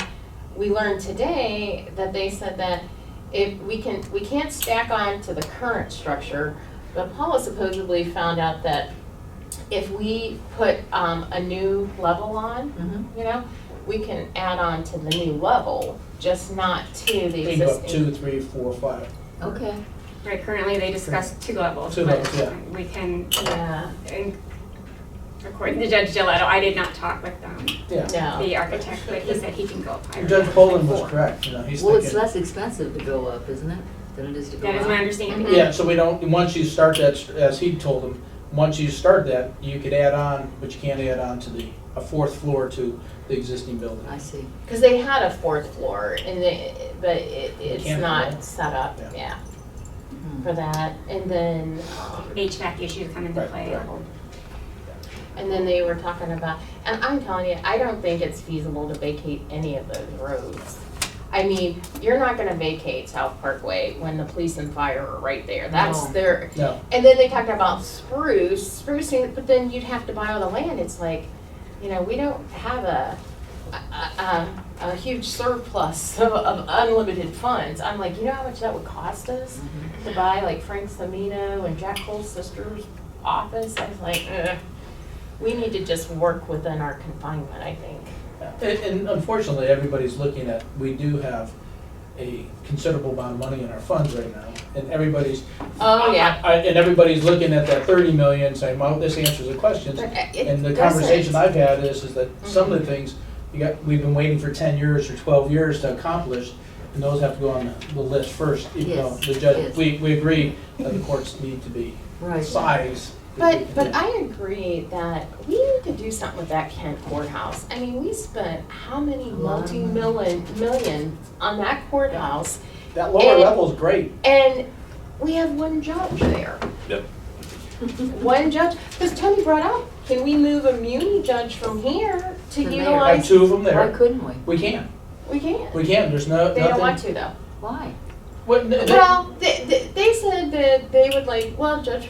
we learned today that they said that if we can't stack on to the current structure, but Paula supposedly found out that if we put a new level on, you know, we can add on to the new level, just not to the You go up existing. 2, 3, 4, 5. Okay. Right, currently they discussed 2 levels. 2 but levels, yeah. We can, Yeah, and according to Judge Gilletto, I did not talk with Yeah. no. the architect, but he said he can go up higher. Judge Poland was correct, you know, he's Well, it's thinking. less expensive to go up, isn't it, than it is to go That out? is my understanding. Yeah, so we don't, once you start that, as he told him, once you start that, you could add on, but you can't add on to a 4th floor to the existing building. I see. Because they had a 4th floor, and but it's Mechanical not wall? set up, Yeah. yeah, Hmm. for that. And then, HVAC issues come into Right, play. right. And then they were talking about, and I'm telling you, I don't think it's feasible to vacate any of those roads. I mean, you're not gonna vacate South Parkway when the police and fire are right there. That's No. their, No. and then they talked about sprucing, but then you'd have to buy all the land. It's like, you know, we don't have a huge surplus of unlimited funds. I'm like, you know how much that would cost us to buy like Frank Samino and Jack Cole's sister's office? I was like, ugh. We need to just work within our confinement, I think. And unfortunately, everybody's looking at, we do have a considerable amount of money in our funds right now, and everybody's. Oh, yeah. And everybody's looking at that 30 million, saying, well, this answers the questions. But it And the doesn't. conversation I've had is that some of the things, we've been waiting for 10 years or 12 years to accomplish, and those have to go on the list first, even though Yes, the judge, yes. we agree that the courts need to be Right. size. But I agree that we need to do something with that Kent courthouse. I mean, we spent how many millions on that courthouse, That lower and- level is great. and we have one judge there. Yep. One judge, because Tony brought up, can we move a muni judge from here to To there. Have utilize? two of them Why there. couldn't we? We can. We can. We can. There's no, They nothing. don't want to though. Why? What, Well, they said that they would like, well, Judge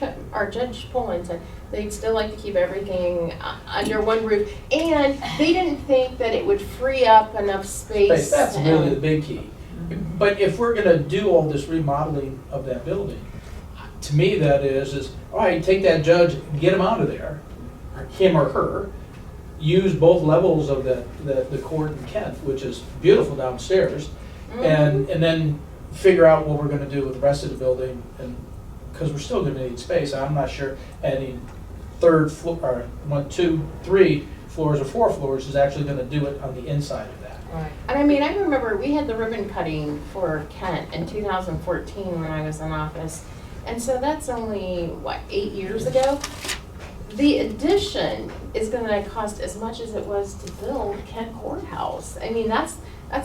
Poland said they'd still like to keep everything under one roof. And they didn't think that it would free up enough space. That's really the and- big key. But if we're gonna do all this remodeling of that building, to me that is, all right, take that judge, get him out of there, or him or her, use both levels of the court in Kent, which is beautiful downstairs, and then figure out what we're gonna do with the rest of the building, and, because we're still gonna need space. I'm not sure adding third floor, or 1, 2, 3 floors or 4 floors is actually gonna do it on the inside of that. Right. And I mean, I remember we had the ribbon cutting for Kent in 2014 when I was in office. And so that's only, what, 8 years ago? The addition is gonna cost as much as it was to build Kent Courthouse. I mean, that's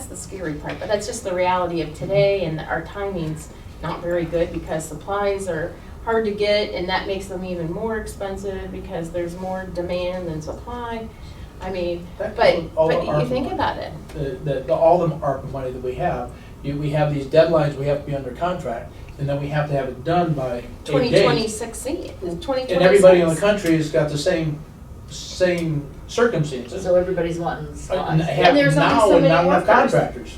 the scary part, but that's just the reality of today, and our timing's not very good because supplies are hard to get, and that makes them even more expensive because there's more demand than supply. I mean, That but comes with all the you ARPA think money. about it. All the ARPA money that we have, we have these deadlines, we have to be under contract, and then we have to have it done by 8 days. 2026. And everybody in the country has got the same circumstances. So everybody's wanting spots. And have there's only now so and many not enough workers. contractors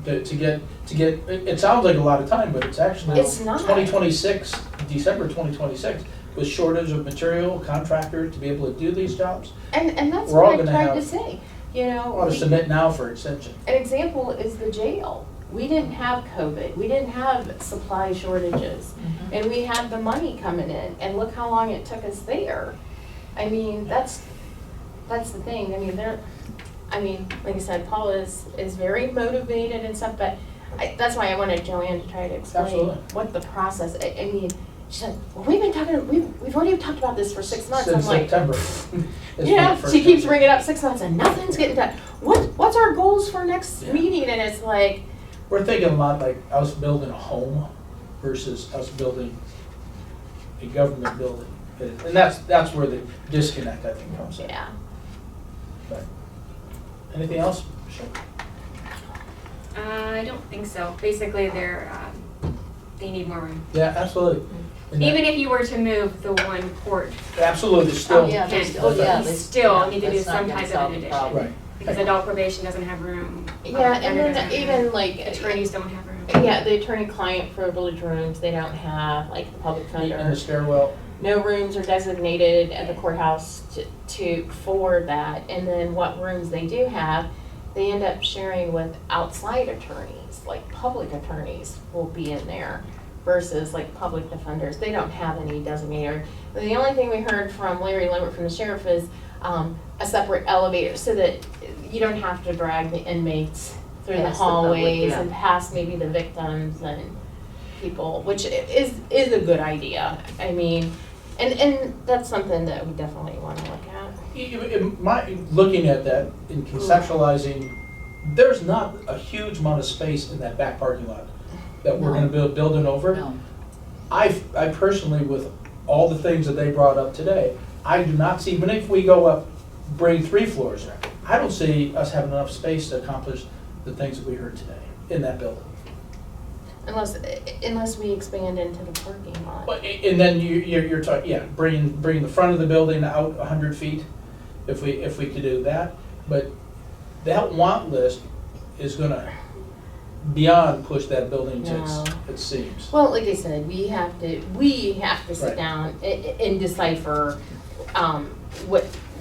to get, it sounds like a lot of time, but it's actually It's not. 2026, December 2026, with shortage of material, contractor to be able to do these jobs. And that's We're all what I gonna tried to have- say, you know. Ought to we- submit now for extension. An example is the jail. We didn't have COVID, we didn't have supply shortages, and we had the money coming in, and look how long it took us there. I mean, that's the thing, I mean, like I said, Paul is very motivated and stuff, but that's why I wanted Joanne to try to explain Absolutely. what the process, I mean, she said, well, we've already talked about this for 6 months. Since I'm like, September. is yeah, when it first she keeps comes. bringing it up 6 months and nothing's getting done. What's our goals for next Yeah. meeting? And it's like, We're thinking a lot like us building a home versus us building a government building. And that's where the disconnect, I think, comes in. yeah. But anything else? Sure. I don't think so. Basically, they need more room. Yeah, absolutely. And that- Even if you were to move the one port, Absolutely, still. Yeah, Kent, there's- oh, yeah, you they- still yeah, need to do that's not some gonna type solve of an the addition. problem. Right. Because adult probation doesn't have room. Yeah, and Offender then doesn't have even room. like, Attorneys don't have room. yeah, the attorney-client privilege rooms, they don't have, like the public In the defender. stairwell. No rooms are designated at the courthouse for that. And then what rooms they do have, they end up sharing with outside attorneys, like public attorneys will be in there versus like public defenders. They don't have any designator. The only thing we heard from Larry Lambert from the sheriff is a separate elevator so that you don't have to drag the inmates through the Past the public, hallways yeah. and past maybe the victims and people, which is a good idea. I mean, and that's something that we definitely want to look at. Looking at that and conceptualizing, there's not a huge amount of space in that back parking lot that we're No. gonna building over. No. I personally, with all the things that they brought up today, I do not see, even if we go up, bring 3 floors, I don't see us having enough space to accomplish the things that we heard today in that building. Unless we expand into the parking lot. But, and then you're talking, yeah, bring the front of the building out 100 feet, if we could do that. But that want list is gonna beyond push that building to No. its seams. Well, like I said, we have to sit Right. down and decipher,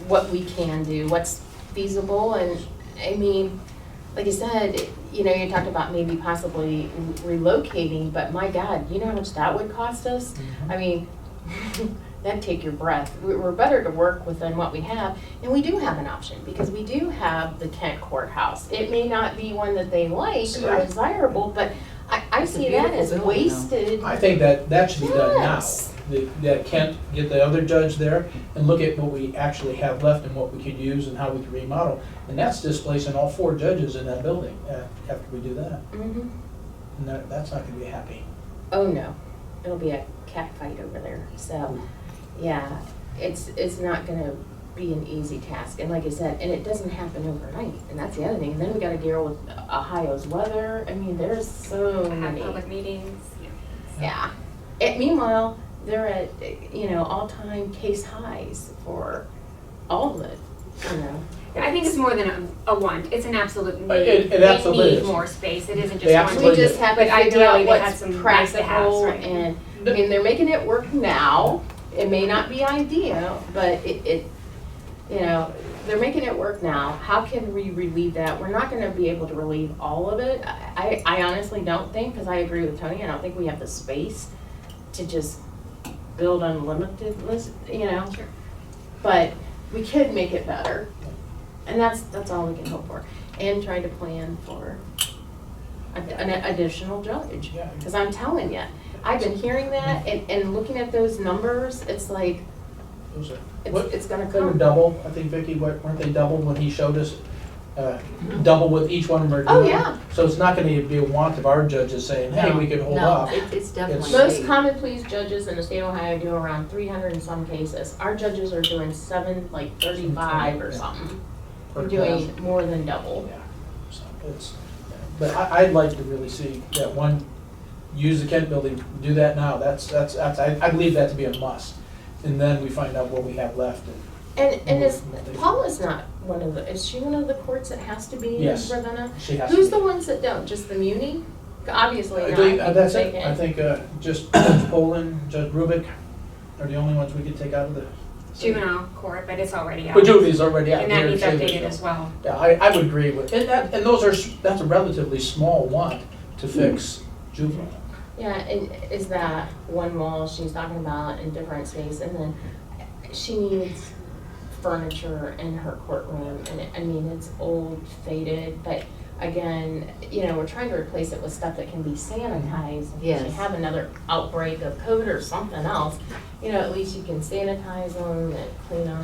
what we can do, what's feasible, and, I mean, like I said, you talked about maybe possibly relocating, but my God, you know how much that would cost us? I mean, that'd take your breath. We're better to work within what we have, and we do have an option, because we do have the Kent Courthouse. It may not be one that they like or desirable, but I It's a see that beautiful as building, though. wasted. I think that should be done now. Yes. That Kent, get the other judge there and look at what we actually have left and what we could use and how we could remodel. And that's displacing all 4 judges in that building after we do that. Mhm. And that's not gonna be happy. Oh, no, it'll be a cat fight over there, so, yeah, it's not gonna be an easy task, and like I said, and it doesn't happen overnight, and that's the other thing, and then we gotta deal with Ohio's weather, I mean, there's so Have many. public meetings. Yeah, and meanwhile, they're at, all-time case highs for all of it, I think it's more than a want, it's an absolute need. It absolutely They is. need more space, it isn't They just one. absolutely We just have to But figure ideally, out they what's had some nice to haves, practical, right? and, I mean, they're making it work now, it may not be ideal, but they're making it work now. How can we relieve that? We're not gonna be able to relieve all of it. I honestly don't think, because I agree with Tony, I don't think we have the space to just build unlimited list, Sure. But we could make it better. And that's all we can hope for. And try to plan for an additional judge. Yeah. Because I'm telling you, I've been hearing that and looking at those numbers, it's like, Those are- it's gonna They were come. double, I think, Vicki, weren't they double when he showed us? Double with each one we're doing? Oh, yeah. So it's not gonna be a want of our judges saying, hey, we can hold No, off. it's definitely. Most common pleas judges in the state of Ohio do around 300 in some cases. Our judges are doing 35 or something. Per We're doing class. more than double. Yeah, so but I'd like to really see that one, use the Kent building, do that now, I believe that to be a must. And then we find out what we have left. And is, Paula's not one of the, is she one of the courts that has to be in Yes. Ravenna? She has Who's to the be. ones that don't? Just the Muni? Obviously I not. think, I'm that's it, mistaken. I think just Judge Poland, Judge Rubik are the only ones we could take out of the. Juvenile court, but it's already out. But Judy's already out. And that there, needs so updated there's as no- well. Yeah, I would agree with, and that's a relatively small want to fix juvenile. Yeah, and is that one wall she's talking about in different space, and then she needs furniture in her courtroom, and I mean, it's old, faded, but again, we're trying to replace it with stuff that can be sanitized. If Yes. you have another outbreak of COVID or something else, at least you can sanitize them and clean them.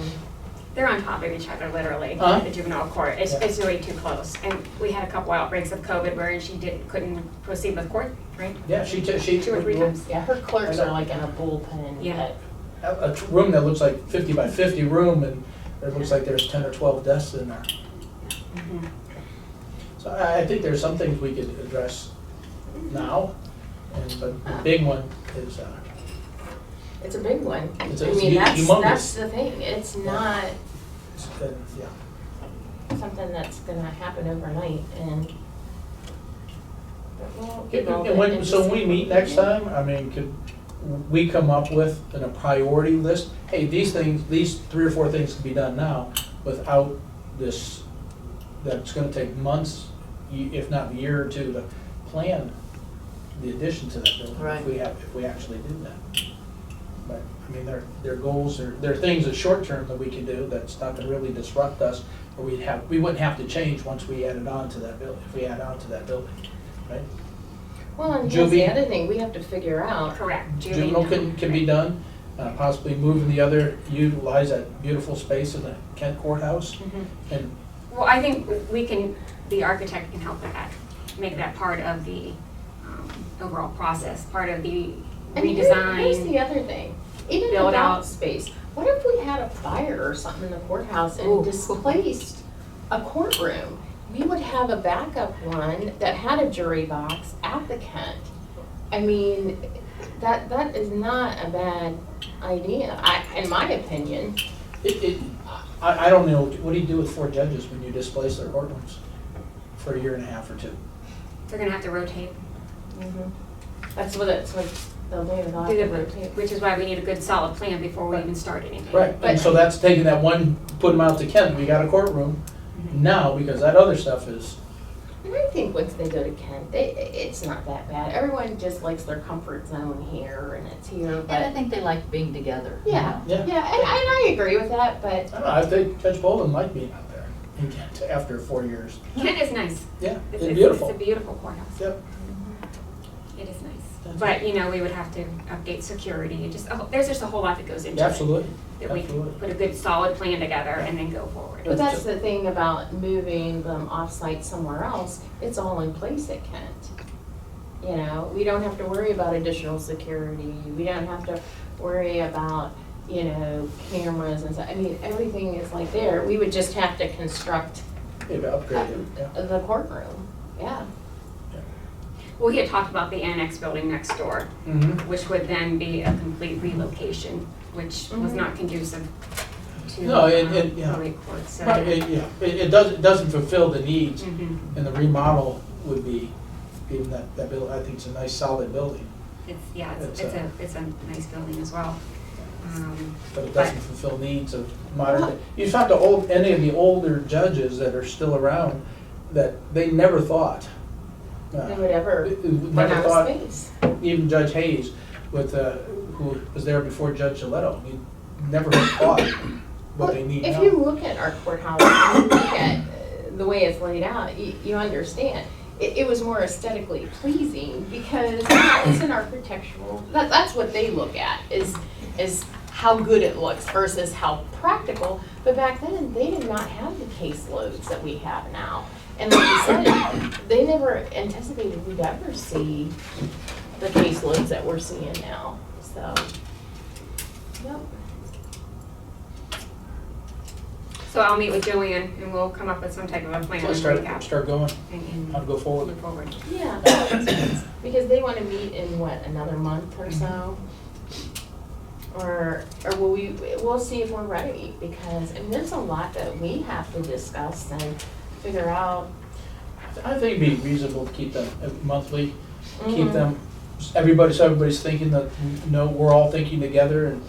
They're on top of each other, literally, Huh? the juvenile court. Yeah. It's really too close. And we had a couple outbreaks of COVID where she couldn't proceed with court, right? Yeah, she. 2 or 3 times. Yeah, her clerks are like in a bullpen, Yeah. but A room that looks like 50 by 50 room, and it looks like there's 10 or 12 desks in there. Mhm. So I think there's some things we could address now, but the big one is, it's a big one. It's I a- mean, it's that's humongous. the thing. It's not yeah. something that's gonna happen overnight, and but we'll Yeah, evolve and it when, into so when we something. meet next time, I mean, could we come up with a priority list? Hey, these 3 or 4 things can be done now without this, that's gonna take months, if not a year or 2 to plan the addition to that building. Right. If we actually do that. But, I mean, their goals, they're things that short term that we can do that's not gonna really disrupt us, or we wouldn't have to change once we added on to that building, if we add on to that building, right? Well, and here's the Juvie- other thing we have to figure out. Correct. Juvenile can be done, possibly moving the other, utilize that beautiful space in the Kent Courthouse. Mhm. And, Well, I think the architect can help with that, make that part of the overall process, part of the And here's the redesign. other thing. Even build without out. space, what if we had a fire or something in the courthouse and Ooh. displaced a courtroom? We would have a backup one that had a jury box at the Kent. I mean, that is not a bad idea, in my opinion. I don't know, what do you do with 4 judges when you displace their courtrooms for a year and a half or 2? They're gonna have to rotate. That's what they'll do, they'll have to rotate. Which is why we need a good solid plan before we even start anything. Right, and so that's taking that one, put them out to Kent, we got a courtroom now, because that other stuff is, And I think once they go to Kent, it's not that bad. Everyone just likes their comfort zone here, and it's here, And I but, think they like being together. you yeah, know. Yeah. yeah, and I agree with that, but I don't know, I think Judge Bolden liked being out there in Kent after 4 years. Kent is nice. Yeah, it's It's beautiful. a beautiful courthouse. Yep. It is nice. That's But, you know, we would have to update security and just, there's just a whole lot that goes into it. Absolutely, That we can absolutely. put a good solid plan together and then go forward. But that's the thing about moving them off-site somewhere else, it's all in place at Kent. You know, we don't have to worry about additional security, we don't have to worry about, you know, cameras and stuff. I mean, everything is like there, we would just have to construct Maybe upgrade it, yeah. the courtroom, yeah. Well, we had talked about the annex building next door, Mhm. which would then be a complete relocation, which was Mhm. not conducive to No, yeah. probate court, so. Right, it doesn't fulfill the needs, Mhm. and the remodel would be, even that building, I think it's a nice solid building, It's It's, a nice building as well. but it doesn't fulfill needs of modern. You talk to any of the older judges that are still around, that they never thought. They would ever run Never out thought, of space. even Judge Hayes, who was there before Judge Gilletto, he never thought what they need now. If you look at our courthouse, and you look at the way it's laid out, you understand. It was more aesthetically pleasing because it's an architectural, that's what they look at, is how good it looks versus how practical. But back then, they did not have the caseloads that we have now. And like you said, they never anticipated we'd ever see the caseloads that we're seeing now, so. Yep. So I'll meet with Joanne and we'll come up with some type of a plan So and recap. start going, And I'll go forward. move forward. Yeah, that makes sense. Because they want to meet in what, another month or so? Or we'll see if we're ready, because, I mean, there's a lot that we have to discuss and figure out. I think it'd be reasonable to keep them monthly, keep Mhm. them, everybody's thinking that, we're all thinking together, and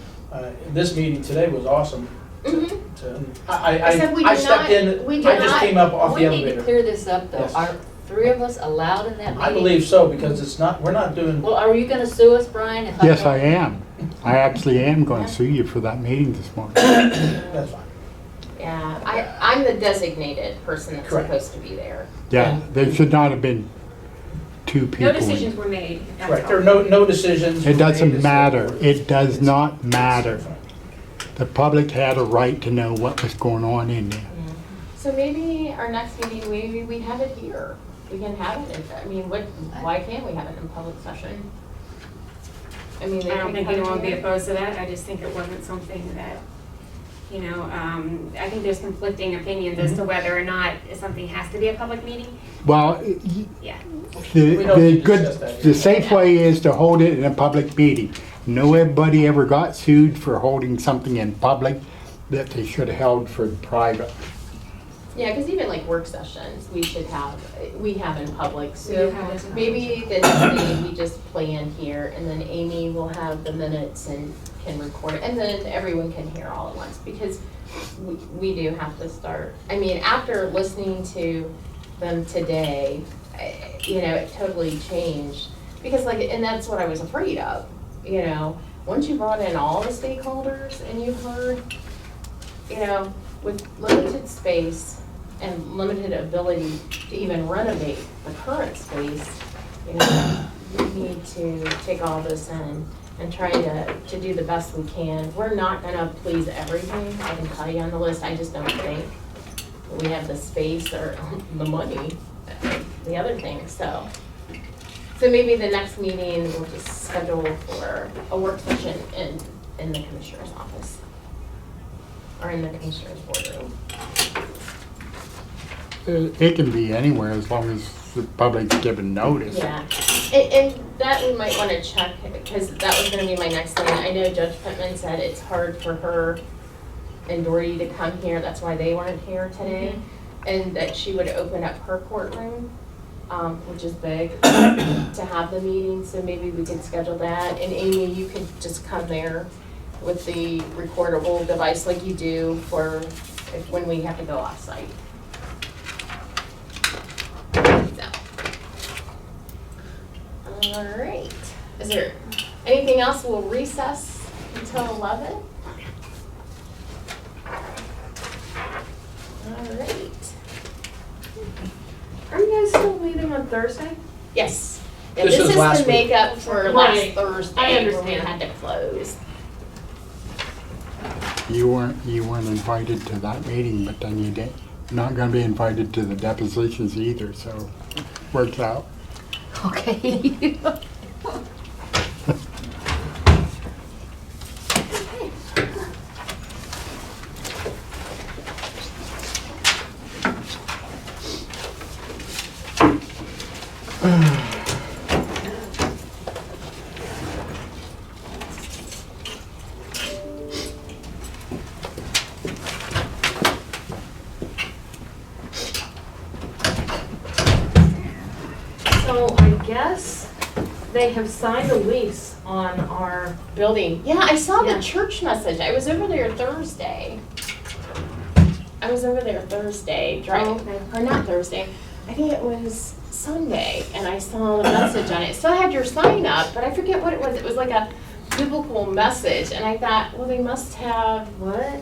this meeting today was awesome. Mhm. Except we I did stepped not- in, we did I just not- came up off the We need to elevator. clear this up, though. Yes. Are 3 of us allowed in that meeting? I believe so, because we're not doing, Well, are you gonna sue us, Brian? if Yes, don't- I am. I actually am going to sue you for that meeting this morning. that's fine. Yeah, I'm the designated person that's Correct. supposed to be there. Yeah, there should not have been 2 people. No decisions were made. if that's Right, there are helpful. no decisions. It doesn't made. matter. It does not matter. The public had a right to know what was going on in there. So maybe our next meeting, maybe we have it here. We can have it why can't we have it in public session? I mean, they I don't can think come anyone would be here. opposed to that. I just think it wasn't something that, I think there's conflicting opinions as to whether or not something has to be a public meeting. Well, Yeah. the We don't the need to good, discuss that the here. safe way is to hold it in a public meeting. Nobody ever got sued for holding something in public that they should have held for private. Yeah, because even like work sessions, we have in public, We so do have this in maybe the next meeting, we just plan here, and then Amy will have the minutes and can record it, and then everyone can hear all at once, because we do have to start. I mean, after listening to them today, it totally changed, because and that's what I was afraid of, once you brought in all the stakeholders and you heard, with limited space and limited ability to even renovate the current space, we need to take all this in and try to do the best we can. We're not gonna please everything, I can tell you on the list, I just don't think we have the space or the money, the other thing, so. So maybe the next meeting, we'll just schedule for a work session and in the commissioner's office. Or in the commissioner's boardroom. It can be anywhere as long as the public's given notice. Yeah, and that we might wanna check, because that was gonna be my next thing. I know Judge Pittman said it's hard for her and Dory to come here, that's why they weren't here today. And that she would open up her courtroom, which is big, to have the meeting, so maybe we could schedule that. And Amy, you could just come there with the recordable device like you do for when we have to go off-site. All right, is there anything else? We'll recess until 11. All right. Are you guys still meeting on Thursday? Yes. Yeah, This this was is last to week. make up for Right. last Thursday. I When we understand. had to close. You weren't invited to that meeting, but then you did, not gonna be invited to the depositions either, so works out. Okay. So I guess they have signed a lease on our, Building. Yeah, I saw Yeah. the church message. I was over there Thursday. Oh, okay. Or not Thursday. I think it was Sunday, and I saw the message on it. It still had your sign up, but I forget what it was. It was like a biblical message, and I thought, well, they must have, what?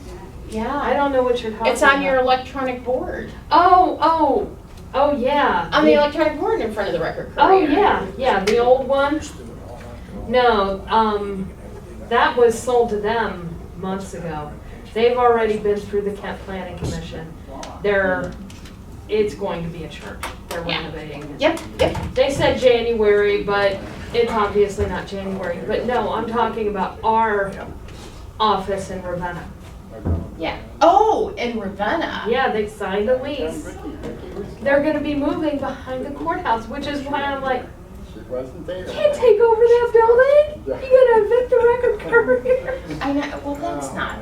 yeah. I don't know what you're talking about. It's on your electronic board. Oh, yeah. On the electronic board in front of the record Oh, courier. yeah, the old one. No, that was sold to them months ago. They've already been through the Kent Planning Commission. It's going to be a church. They're Yeah. renovating it. Yep. They said January, but it's obviously not January. But no, I'm talking about our office in Ravenna. Yeah. Oh, in Ravenna. Yeah, they signed a lease. They're gonna be moving behind the courthouse, which is why I'm like, Wasn't there? can't take over that building? You gotta evict the record courier. I know, well, that's not,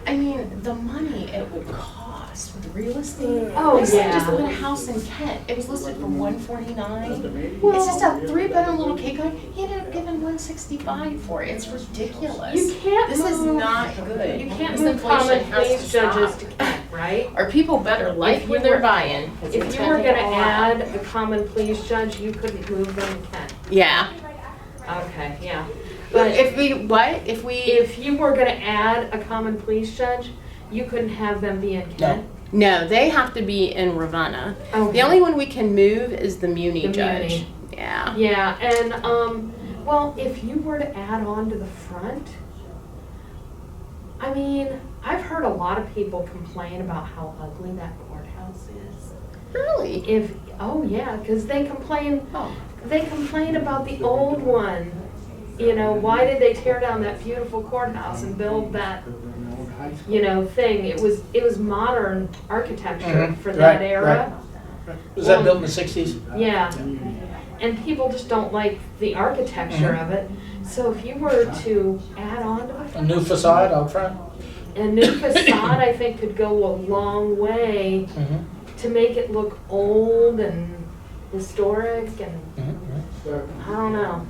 I mean, the money it would cost with real estate. Oh, My son yeah. just bought a house in Kent. It was listed for $149. It's just a 3-bedroom little cake home. He ended up giving $165 for it. It's ridiculous. You can't This is move- not good. You can't This move inflation common has to pleas judges stop. to Kent, right? Or people better like If where you they're were- buying. 'cause it's If you were take gonna a while. add a common pleas judge, you couldn't move them to Kent. Yeah. Okay, yeah. But But if we, what? if you were gonna add a common pleas judge, you couldn't have them be in Kent? No, they have to be in Ravenna. Oh. The only one we can move is the Muni The judge. Muni. Yeah. Yeah, and, well, if you were to add on to the front, I mean, I've heard a lot of people complain about how ugly that courthouse is. Really? Oh yeah, because they complain Oh. about the old one. You know, why did they tear down that beautiful courthouse and build that, thing? It was modern architecture for that Right, era. Was that built in the 60s? Yeah, and people just don't like the architecture of it. So if you were to add on to A new facade out front? a new facade, I think could go a long way to make it look old and historic, and I don't know.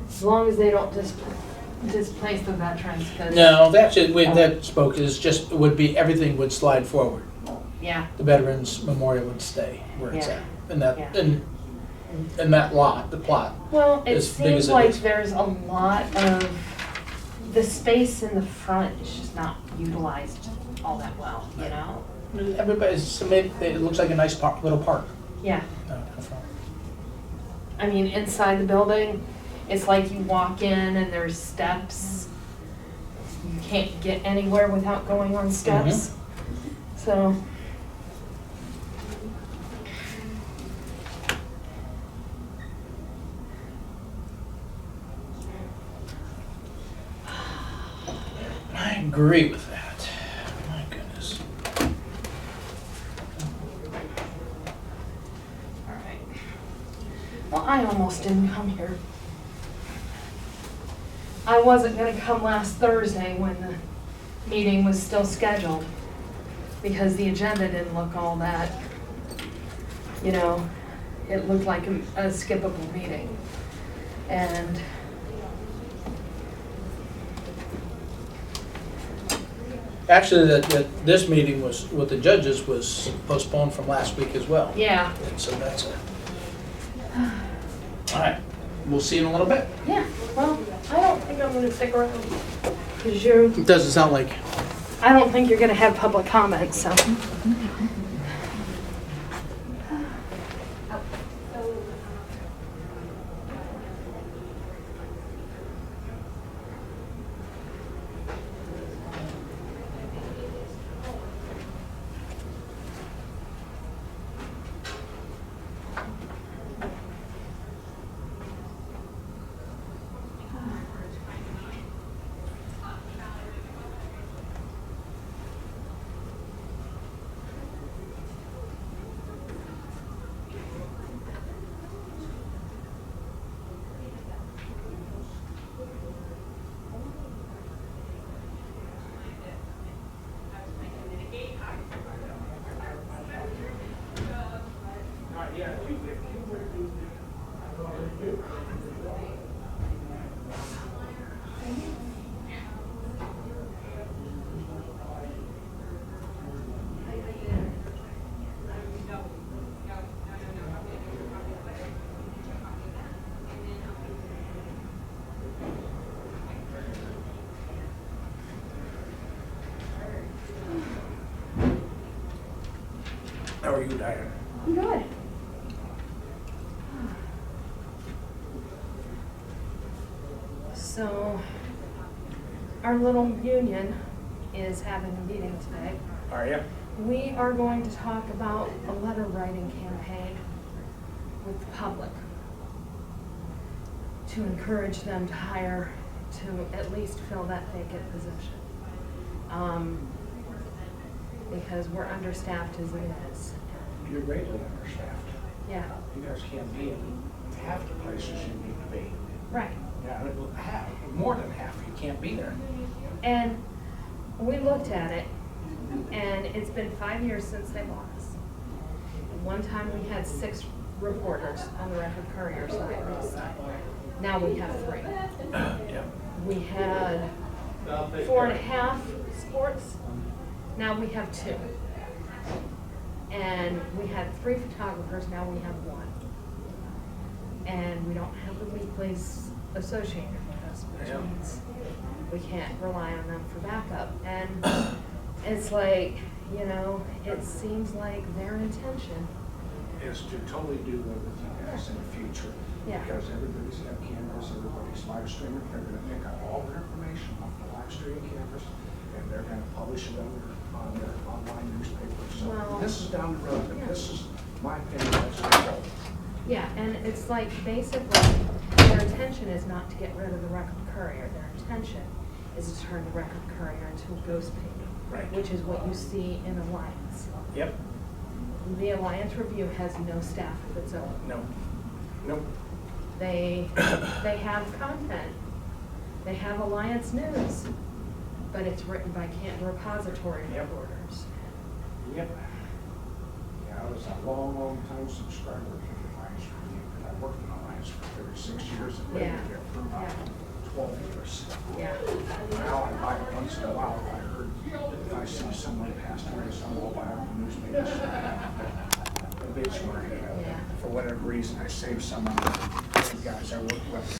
As long as they don't displace the veterans, 'cause- No, that's it, that spoke is just, would be, everything would slide forward. Yeah, The Veterans Memorial would stay where it's Yeah. at. And that, Yeah. and that lot, the plot. well, it As big seems as it like is. there's a lot of, the space in the front is just not utilized all that well, you know? Everybody's, it looks like a nice little park. Yeah. out front. I mean, inside the building, it's like you walk in and there's steps. You can't get anywhere without going on steps. So, agree with that. My goodness. All right. Well, I almost didn't come here. I wasn't gonna come last Thursday when the meeting was still scheduled because the agenda didn't look all that, you know, it looked like a skippable meeting. And Actually, this meeting was, with the judges, was postponed from last week as well. yeah, And so that's a, all right, we'll see you in a little bit. yeah, well, I don't think I'm gonna stick around because you, It doesn't sound like, I don't think you're gonna have public comments, so. how are you, Diane? I'm good. So, our little union is having a meeting today. Are you? We are going to talk about a letter writing campaign with the public to encourage them to hire, to at least fill that vacant position. Because we're understaffed as it is. You're greatly understaffed. Yeah, You guys can't be in half the places you need to be. right. Yeah, half, more than half, you can't be there. And we looked at it, and it's been 5 years since they bought us. One time we had 6 reporters on the Record Courier side. Now we have 3. Yeah. We had 4.5 sports. Now we have 2. And we had 3 photographers, now we have 1. And we don't have the weeklies associated with us, which Yeah. means we can't rely on them for backup. And it's like, you know, it seems like their intention. Is to totally do away with you guys in the future. Yeah. Because everybody's got cameras, everybody's live streaming, they're gonna pick up all their information off the live streaming cameras, and they're gonna publish it on their online newspapers. So Well, this is down the road, yeah. and this is my opinion, that's the result. Yeah, and it's like basically their intention is not to get rid of the Record Courier. Their intention is to turn the Record Courier into a ghost paper. Right. Which is what you see in Alliance. Yep. The Alliance Review has no staff of its own. No. Nope. They have content. They have Alliance News, but it's written by Canton Repository Yep. reporters. Yep. Yeah, I was a long, long time subscriber to the Alliance Review, and I worked in Alliance for 36 years and lived Yeah. there for about 12 years. Yeah. Now I buy it once in a while. I heard if I see someone passed away, someone will buy it in the newspaper. Obituary. Yeah. For whatever reason, I saved some of the guys I worked with.